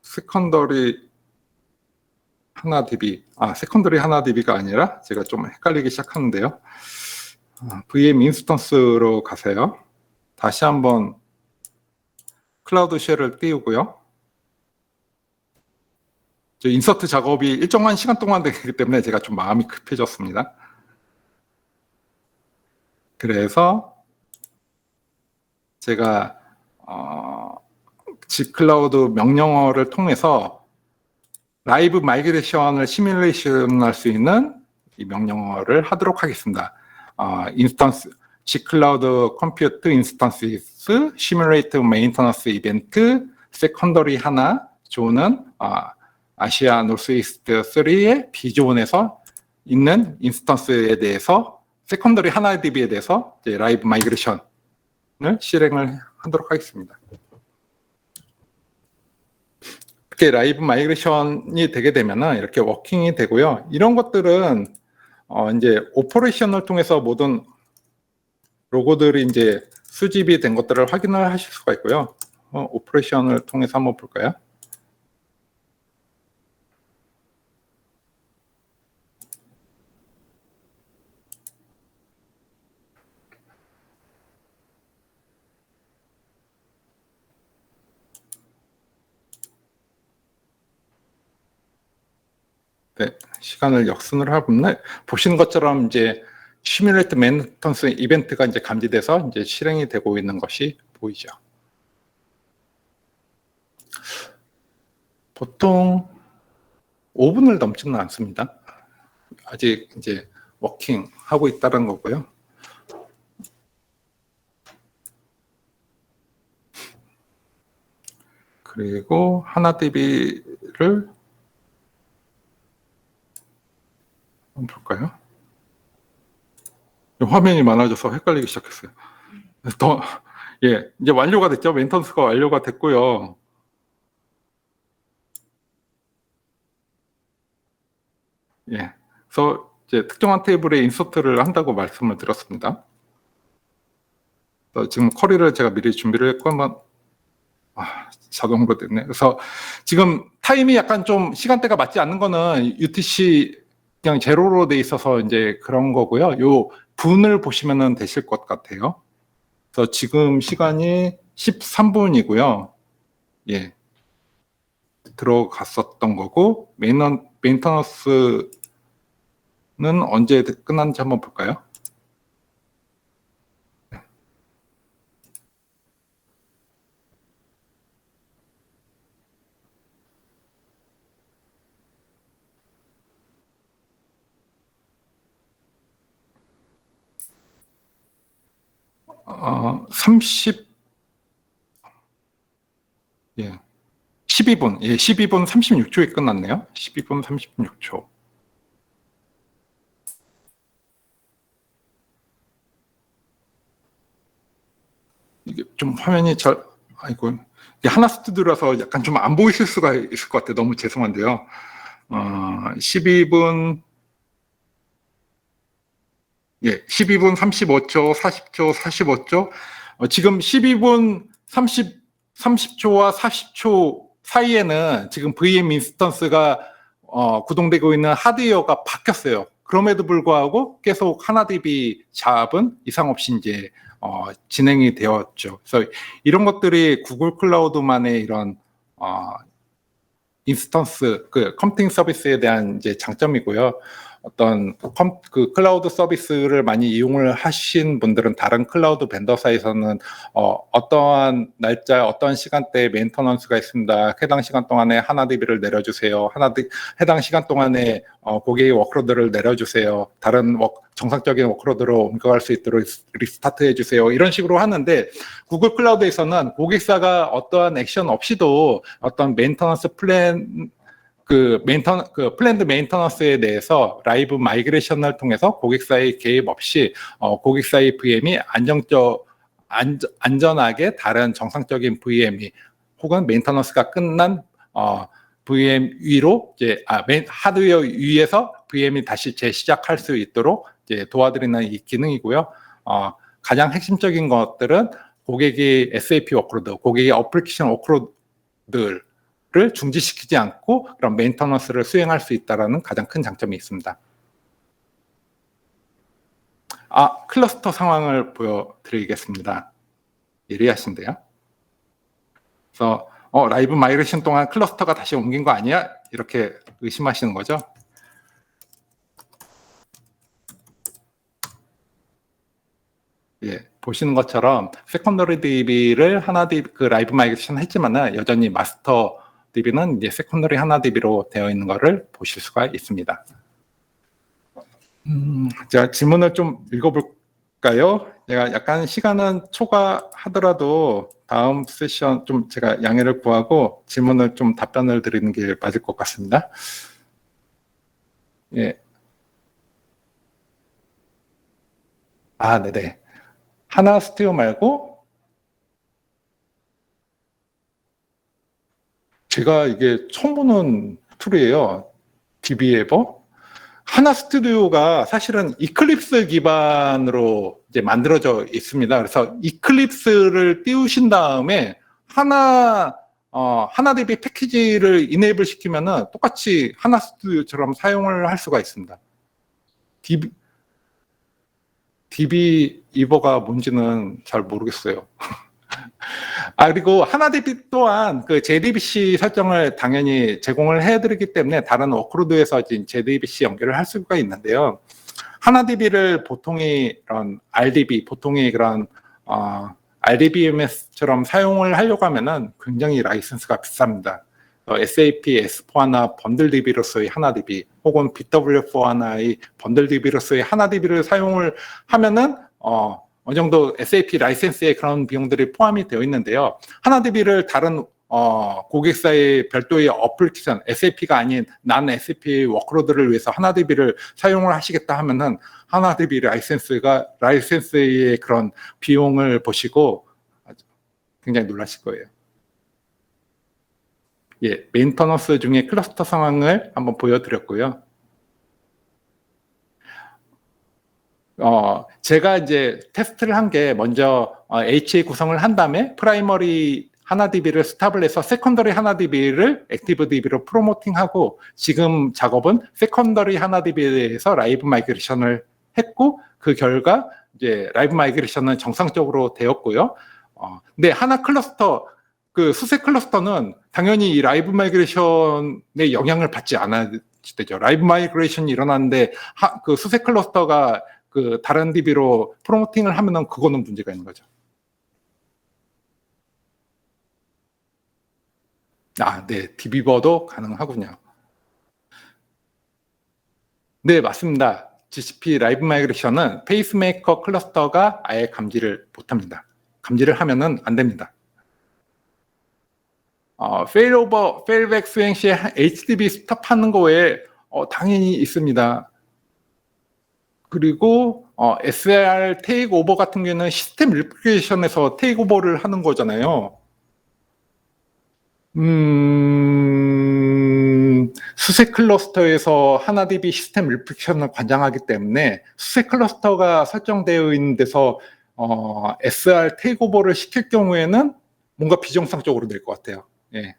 세컨더리 하나DB, 세컨더리 하나DB가 아니라 제가 좀 헷갈리기 시작하는데요. VM 인스턴스로 가세요. 다시 한번 클라우드 쉘을 띄우고요. 인서트 작업이 일정한 시간 동안 되기 때문에 제가 좀 마음이 급해졌습니다. 그래서 제가 G클라우드 명령어를 통해서 라이브 마이그레이션을 시뮬레이션 할 수 있는 이 명령어를 하도록 하겠습니다. 인스턴스 G클라우드 컴퓨트 인스턴스 시뮬레이트 메인터넌스 이벤트 세컨더리 하나 존은 아시아 노스이스트 3의 B존에서 있는 인스턴스에 대해서 세컨더리 하나 DB에 대해서 이제 라이브 마이그레이션을 실행을 하도록 하겠습니다. 이렇게 라이브 마이그레이션이 되게 되면은 이렇게 워킹이 되고요. 이런 것들은 이제 오퍼레이션을 통해서 모든 로고들이 이제 수집이 된 것들을 확인을 하실 수가 있고요. 오퍼레이션을 통해서 한번 볼까요? 네, 시간을 역순을 하면 보시는 것처럼 이제 시뮬레이트 메인턴스 이벤트가 이제 감지돼서 이제 실행이 되고 있는 것이 보이죠. 보통 5분을 넘지는 않습니다. 아직 이제 워킹 하고 있다는 거고요. 그리고 하나DB를 한번 볼까요? 화면이 많아져서 헷갈리기 시작했어요. 예, 이제 완료가 됐죠. 메인턴스가 완료가 됐고요. 예, 그래서 이제 특정한 테이블에 인서트를 한다고 말씀을 드렸습니다. 지금 쿼리를 제가 미리 준비를 했고 한번 자동으로 됐네. 그래서 지금 타임이 약간 좀 시간대가 맞지 않는 거는 UTC 그냥 제로로 돼 있어서 이제 그런 거고요. 요 분을 보시면 되실 것 같아요. 그래서 지금 시간이 13분이고요. 예. 들어갔었던 거고, 메인터넌스는 언제 끝났는지 한번 볼까요? 어, 30, 예. 12분, 예, 12분 36초에 끝났네요. 12분 36초. 이게 좀 화면이 아이고, 이게 하나 스튜디오라서 약간 좀 안 보이실 수가 있을 것 같아요. 너무 죄송한데요. 12분, 예, 12분 35초, 40초, 45초. 지금 12분 30초와 40초 사이에는 지금 VM 인스턴스가 구동되고 있는 하드웨어가 바뀌었어요. 그럼에도 불구하고 계속 하나DB 잡은 이상 없이 이제 진행이 되었죠. 그래서 이런 것들이 구글 클라우드만의 이런 인스턴스 그 컴퓨팅 서비스에 대한 이제 장점이고요. 어떤 그 클라우드 서비스를 많이 이용을 하신 분들은 다른 클라우드 벤더사에서는 어떠한 날짜, 어떠한 시간대에 메인터넌스가 있습니다. 해당 시간 동안에 하나DB를 내려주세요. 해당 시간 동안에 고객의 워크로드를 내려주세요. 다른 정상적인 워크로드로 옮겨갈 수 있도록 리스타트 해주세요. 이런 식으로 하는데 구글 클라우드에서는 고객사가 어떠한 액션 없이도 어떤 메인터넌스 플랜 플랜드 메인터넌스에 대해서 라이브 마이그레이션을 통해서 고객사의 개입 없이 고객사의 VM이 안전하게 다른 정상적인 VM이 혹은 메인터넌스가 끝난 VM 위로 이제 하드웨어 위에서 VM이 다시 재시작할 수 있도록 이제 도와드리는 이 기능이고요. 가장 핵심적인 것들은 고객의 SAP 워크로드, 고객의 어플리케이션 워크로드를 중지시키지 않고 그런 메인터넌스를 수행할 수 있다는 가장 큰 장점이 있습니다. 클러스터 상황을 보여드리겠습니다. 예리하신데요. 그래서 라이브 마이그레이션 동안 클러스터가 다시 옮긴 거 아니야? 이렇게 의심하시는 거죠. 예, 보시는 것처럼 세컨더리 DB를 하나DB 그 라이브 마이그레이션 했지만은 여전히 마스터 DB는 이제 세컨더리 하나DB로 되어 있는 것을 보실 수가 있습니다. 자, 질문을 좀 읽어볼까요? 제가 약간 시간은 초과하더라도 다음 세션 좀 제가 양해를 구하고 질문을 좀 답변을 드리는 게 맞을 것 같습니다. 예. 네네. 하나 스튜디오 말고 제가 이게 처음 보는 툴이에요. DB에버. 하나 스튜디오가 사실은 이클립스 기반으로 이제 만들어져 있습니다. 그래서 이클립스를 띄우신 다음에 하나DB 패키지를 이네이블 시키면은 똑같이 하나 스튜디오처럼 사용을 할 수가 있습니다. DB이버가 뭔지는 잘 모르겠어요. 그리고 하나DB 또한 그 JDBC 설정을 당연히 제공을 해드리기 때문에 다른 워크로드에서 JDBC 연결을 할 수가 있는데요. 하나DB를 보통의 이런 RDB, 보통의 그런 RDBMS처럼 사용을 하려고 하면은 굉장히 라이선스가 비쌉니다. SAP S4하나 번들DB로서의 하나DB 혹은 BW4하나의 번들DB로서의 하나DB를 사용을 하면은 어느 정도 SAP 라이센스에 그런 비용들이 포함이 되어 있는데요. 하나DB를 다른 고객사의 별도의 어플리케이션, SAP가 아닌 난 SAP 워크로드를 위해서 하나DB를 사용을 하시겠다 하면은 하나DB 라이센스의 그런 비용을 보시고 굉장히 놀라실 거예요. 예, 메인터넌스 중에 클러스터 상황을 한번 보여드렸고요. 제가 이제 테스트를 한 게 먼저 HA 구성을 한 다음에 프라이머리 하나DB를 스탑을 해서 세컨더리 하나DB를 액티브DB로 프로모팅하고 지금 작업은 세컨더리 하나DB에 대해서 라이브 마이그레이션을 했고 그 결과 이제 라이브 마이그레이션은 정상적으로 되었고요. 근데 하나 클러스터, 그 수세 클러스터는 당연히 이 라이브 마이그레이션의 영향을 받지 않아야 되죠. 라이브 마이그레이션이 일어나는데 그 수세 클러스터가 그 다른 DB로 프로모팅을 하면은 그거는 문제가 있는 거죠. 네, DB버도 가능하군요. 네, 맞습니다. GCP 라이브 마이그레이션은 페이스메이커 클러스터가 아예 감지를 못합니다. 감지를 하면은 안 됩니다. 페일오버, 페일백 수행 시에 HDB 스탑하는 거 외에 당연히 있습니다. 그리고 SR 테이크 오버 같은 경우는 시스템 리플리케이션에서 테이크 오버를 하는 거잖아요. 수세 클러스터에서 하나DB 시스템 리플리케이션을 관장하기 때문에 수세 클러스터가 설정되어 있는 데서 SR 테이크 오버를 시킬 경우에는 뭔가 비정상적으로 될 것 같아요. 예.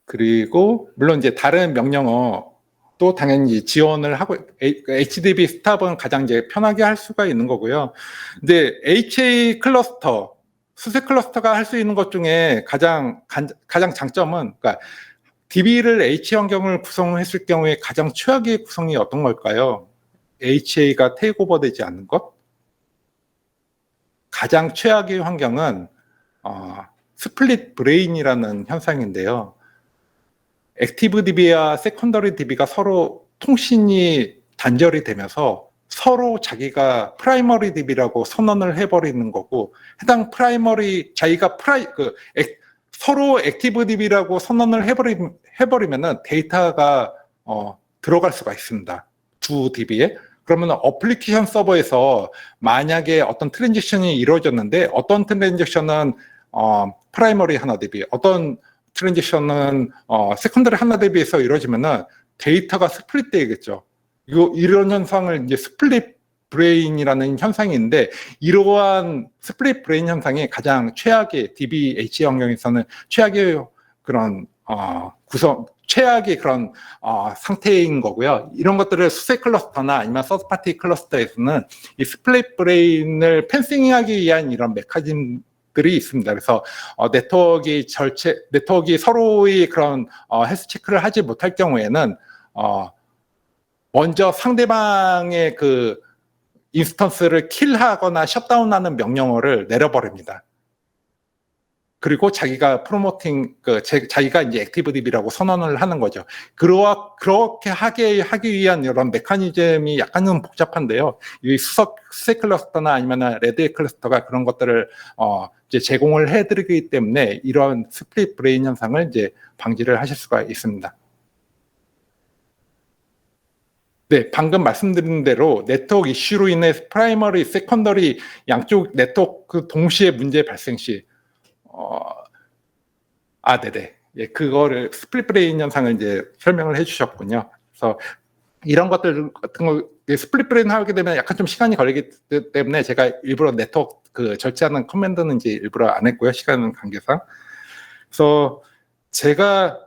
그리고 물론 이제 다른 명령어도 당연히 지원을 하고 HDB 스탑은 가장 이제 편하게 할 수가 있는 거고요. 근데 HA 클러스터, 수세 클러스터가 할 수 있는 것 중에 가장 장점은, 그러니까 DB를 H 환경을 구성했을 경우에 가장 최악의 구성이 어떤 걸까요? HA가 테이크오버 되지 않는 것? 가장 최악의 환경은 스플릿 브레인이라는 현상인데요. 액티브 DB와 세컨더리 DB가 서로 통신이 단절이 되면서 서로 자기가 프라이머리 DB라고 선언을 해버리는 거고, 해당 프라이머리 자기가 서로 액티브 DB라고 선언을 해버리면은 데이터가 들어갈 수가 있습니다. 두 DB에. 그러면 어플리케이션 서버에서 만약에 어떤 트랜지션이 이루어졌는데 어떤 트랜지션은 프라이머리 하나 DB, 어떤 트랜지션은 세컨더리 하나 DB에서 이루어지면은 데이터가 스플릿 되겠죠. 이런 현상을 이제 스플릿 브레인이라는 현상이 있는데, 이러한 스플릿 브레인 현상이 가장 최악의 DBH 환경에서는 최악의 그런 최악의 그런 상태인 거고요. 이런 것들을 수세 클러스터나 아니면 서드파티 클러스터에서는 이 스플릿 브레인을 펜싱하기 위한 이런 메커니즘들이 있습니다. 그래서 네트워크가 서로의 그런 헬스 체크를 하지 못할 경우에는 먼저 상대방의 그 인스턴스를 킬하거나 셧다운하는 명령어를 내려버립니다. 그리고 자기가 자기가 이제 액티브DB라고 선언을 하는 거죠. 그렇게 하기 위한 이런 메커니즘이 약간은 복잡한데요. 이 수세 클러스터나 아니면 레드 클러스터가 그런 것들을 이제 제공을 해드리기 때문에 이런 스플릿 브레인 현상을 이제 방지를 하실 수가 있습니다. 네, 방금 말씀드린 대로 네트워크 이슈로 인해 프라이머리, 세컨더리 양쪽 네트워크 동시에 문제 발생 시 네네. 예, 그거를 스플릿 브레인 현상을 이제 설명을 해주셨군요. 그래서 이런 것들 같은 거 스플릿 브레인 하게 되면 약간 좀 시간이 걸리기 때문에 제가 일부러 네트워크 절제하는 커맨드는 이제 일부러 안 했고요. 시간 관계상. 그래서 제가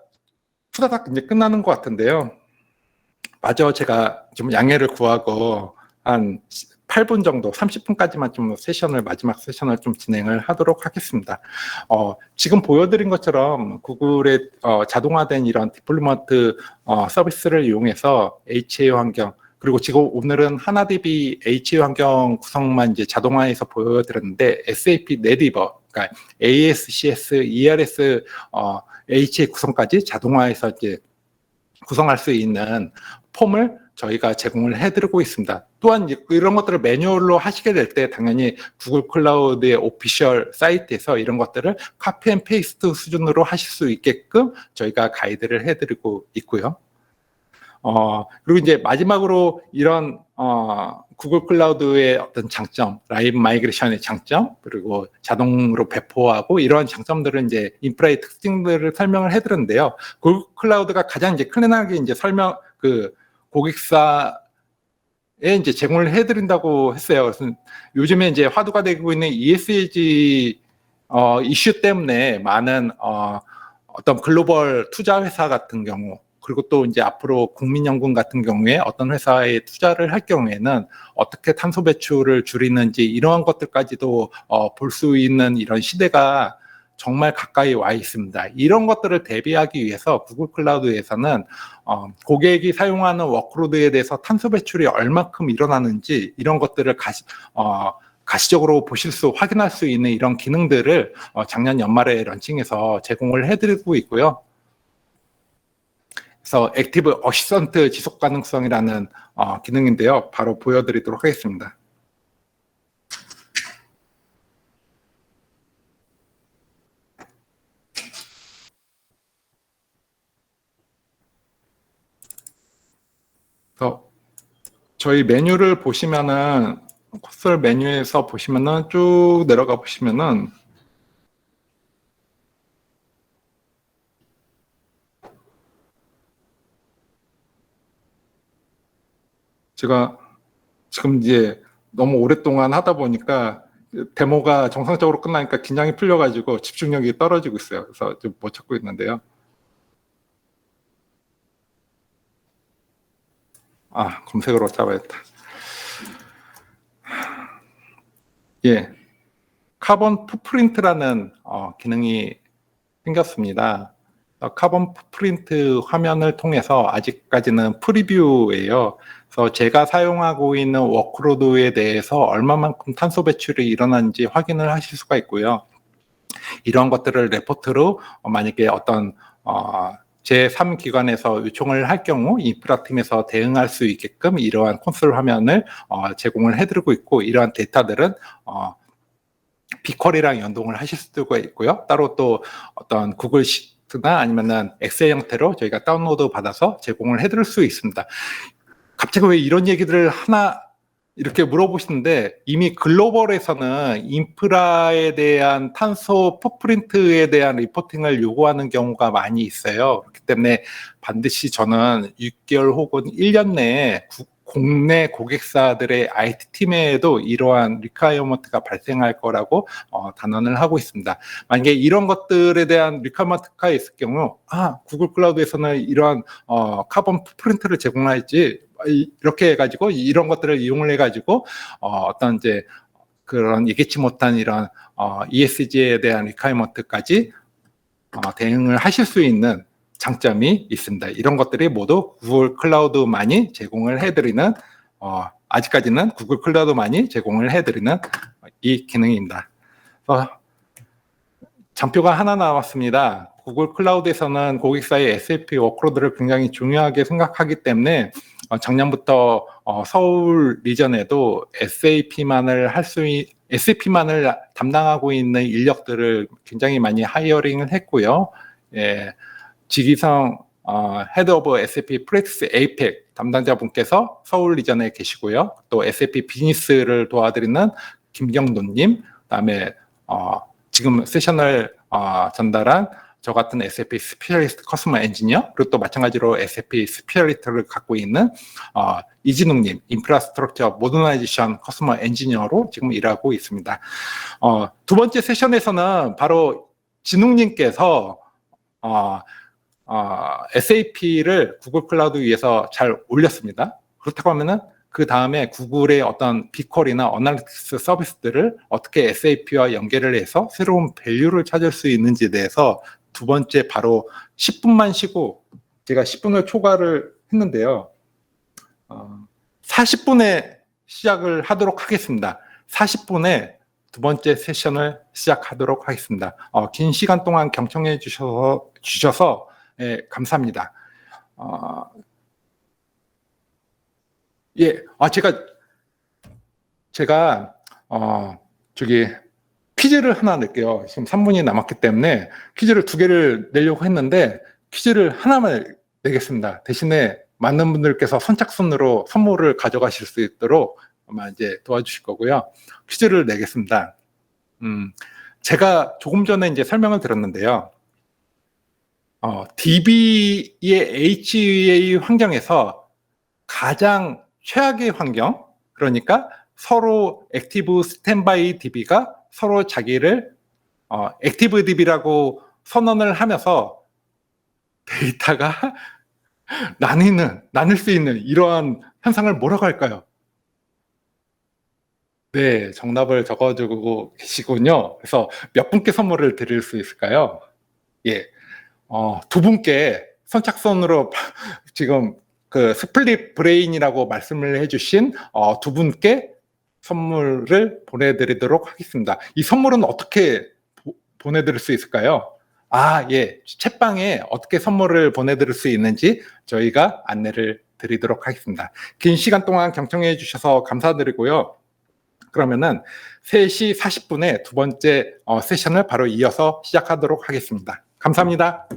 후다닥 이제 끝나는 것 같은데요. 마저 제가 좀 양해를 구하고 한 8분 정도, 30분까지만 좀 마지막 세션을 좀 진행을 하도록 하겠습니다. 지금 보여드린 것처럼 구글의 자동화된 이런 디플로이먼트 서비스를 이용해서 HA 환경, 그리고 지금 오늘은 하나DB HA 환경 구성만 이제 자동화해서 보여드렸는데, SAP 네디버, 그러니까 ASCS, ERS, HA 구성까지 자동화해서 이제 구성할 수 있는 폼을 저희가 제공을 해드리고 있습니다. 또한 이런 것들을 매뉴얼로 하시게 될 때 당연히 구글 클라우드의 오피셜 사이트에서 이런 것들을 카피 앤 페이스트 수준으로 하실 수 있게끔 저희가 가이드를 해드리고 있고요. 그리고 이제 마지막으로 이런 구글 클라우드의 어떤 장점, 라이브 마이그레이션의 장점, 그리고 자동으로 배포하고 이런 장점들은 이제 인프라의 특징들을 설명을 해드렸는데요. 구글 클라우드가 가장 이제 클린하게 이제 고객사에 이제 제공을 해드린다고 했어요. 그래서 요즘에 이제 화두가 되고 있는 ESG 이슈 때문에 많은 어떤 글로벌 투자 회사 같은 경우, 그리고 또 이제 앞으로 국민연금 같은 경우에 어떤 회사에 투자를 할 경우에는 어떻게 탄소 배출을 줄이는지 이러한 것들까지도 볼 수 있는 이런 시대가 정말 가까이 와 있습니다. 이런 것들을 대비하기 위해서 구글 클라우드에서는 고객이 사용하는 워크로드에 대해서 탄소 배출이 얼마큼 일어나는지 이런 것들을 가시적으로 확인할 수 있는 이런 기능들을 작년 연말에 런칭해서 제공을 해드리고 있고요. 그래서 액티브 어시스턴트 지속 가능성이라는 기능인데요. 바로 보여드리도록 하겠습니다. 그래서 저희 메뉴를 보시면은 콘솔 메뉴에서 보시면은 쭉 내려가 보시면은 제가 지금 이제 너무 오랫동안 하다 보니까 데모가 정상적으로 끝나니까 긴장이 풀려가지고 집중력이 떨어지고 있어요. 그래서 좀 못 찾고 있는데요. 검색으로 잡아야겠다. 예, 카본 풋프린트라는 기능이 생겼습니다. 카본 풋프린트 화면을 통해서 아직까지는 프리뷰예요. 그래서 제가 사용하고 있는 워크로드에 대해서 얼마만큼 탄소 배출이 일어나는지 확인을 하실 수가 있고요. 이런 것들을 레포트로 만약에 어떤 제3기관에서 요청을 할 경우 인프라팀에서 대응할 수 있게끔 이러한 콘솔 화면을 제공을 해드리고 있고, 이러한 데이터들은 비쿼리랑 연동을 하실 수가 있고요. 따로 또 어떤 구글 시트나 아니면은 엑셀 형태로 저희가 다운로드 받아서 제공을 해드릴 수 있습니다. 갑자기 왜 이런 얘기들을 하나 이렇게 물어보시는데, 이미 글로벌에서는 인프라에 대한 탄소 풋프린트에 대한 리포팅을 요구하는 경우가 많이 있어요. 그렇기 때문에 반드시 저는 6개월 혹은 1년 내에 국내 고객사들의 IT팀에도 이러한 리퀘어먼트가 발생할 거라고 단언을 하고 있습니다. 만약에 이런 것들에 대한 리퀘어먼트가 있을 경우 구글 클라우드에서는 이러한 카본 풋프린트를 제공할지 이렇게 해가지고 이런 것들을 이용을 해가지고 어떤 이제 그런 예기치 못한 이런 ESG에 대한 리퀘어먼트까지 대응을 하실 수 있는 장점이 있습니다. 이런 것들이 모두 구글 클라우드만이 제공을 해드리는 아직까지는 구글 클라우드만이 제공을 해드리는 이 기능입니다. 장표가 하나 나왔습니다. 구글 클라우드에서는 고객사의 SAP 워크로드를 굉장히 중요하게 생각하기 때문에 작년부터 서울 리전에도 SAP만을 담당하고 있는 인력들을 굉장히 많이 하이어링을 했고요. 예, 지기성 헤드 오브 SAP 프랙티스 에이펙 담당자분께서 서울 리전에 계시고요. 또 SAP 비즈니스를 도와드리는 김경돈님, 그다음에 지금 세션을 전달한 저 같은 SAP 스페셜리스트 커스터머 엔지니어, 그리고 또 마찬가지로 SAP 스페셜리스트를 갖고 있는 이진웅님, 인프라스트럭처 모더나이제이션 커스터머 엔지니어로 지금 일하고 있습니다. 두 번째 세션에서는 바로 진웅님께서 SAP를 구글 클라우드 위에서 잘 올렸습니다. 그렇다고 하면은 그 다음에 구글의 어떤 빅쿼리나 어널리틱스 서비스들을 어떻게 SAP와 연계를 해서 새로운 밸류를 찾을 수 있는지에 대해서 두 번째 바로 10분만 쉬고 제가 10분을 초과를 했는데요. 40분에 시작을 하도록 하겠습니다. 40분에 두 번째 세션을 시작하도록 하겠습니다. 긴 시간 동안 경청해 주셔서 감사합니다. 예, 제가 저기 퀴즈를 하나 낼게요. 지금 3분이 남았기 때문에 퀴즈를 2개를 내려고 했는데 퀴즈를 하나만 내겠습니다. 대신에 많은 분들께서 선착순으로 선물을 가져가실 수 있도록 아마 이제 도와주실 거고요. 퀴즈를 내겠습니다. 제가 조금 전에 이제 설명을 드렸는데요. DB의 HA 환경에서 가장 최악의 환경, 그러니까 서로 액티브 스탠바이 DB가 서로 자기를 액티브 DB라고 선언을 하면서 데이터가 나눌 수 있는 이러한 현상을 뭐라고 할까요? 네, 정답을 적어주고 계시군요. 그래서 몇 분께 선물을 드릴 수 있을까요? 예, 두 분께 선착순으로 지금 그 스플릿 브레인이라고 말씀을 해주신 두 분께 선물을 보내드리도록 하겠습니다. 이 선물은 어떻게 보내드릴 수 있을까요? 아, 예. 채방에 어떻게 선물을 보내드릴 수 있는지 저희가 안내를 드리도록 하겠습니다. 긴 시간 동안 경청해 주셔서 감사드리고요. 그러면은 3시 40분에 두 번째 세션을 바로 이어서 시작하도록 하겠습니다. 감사합니다.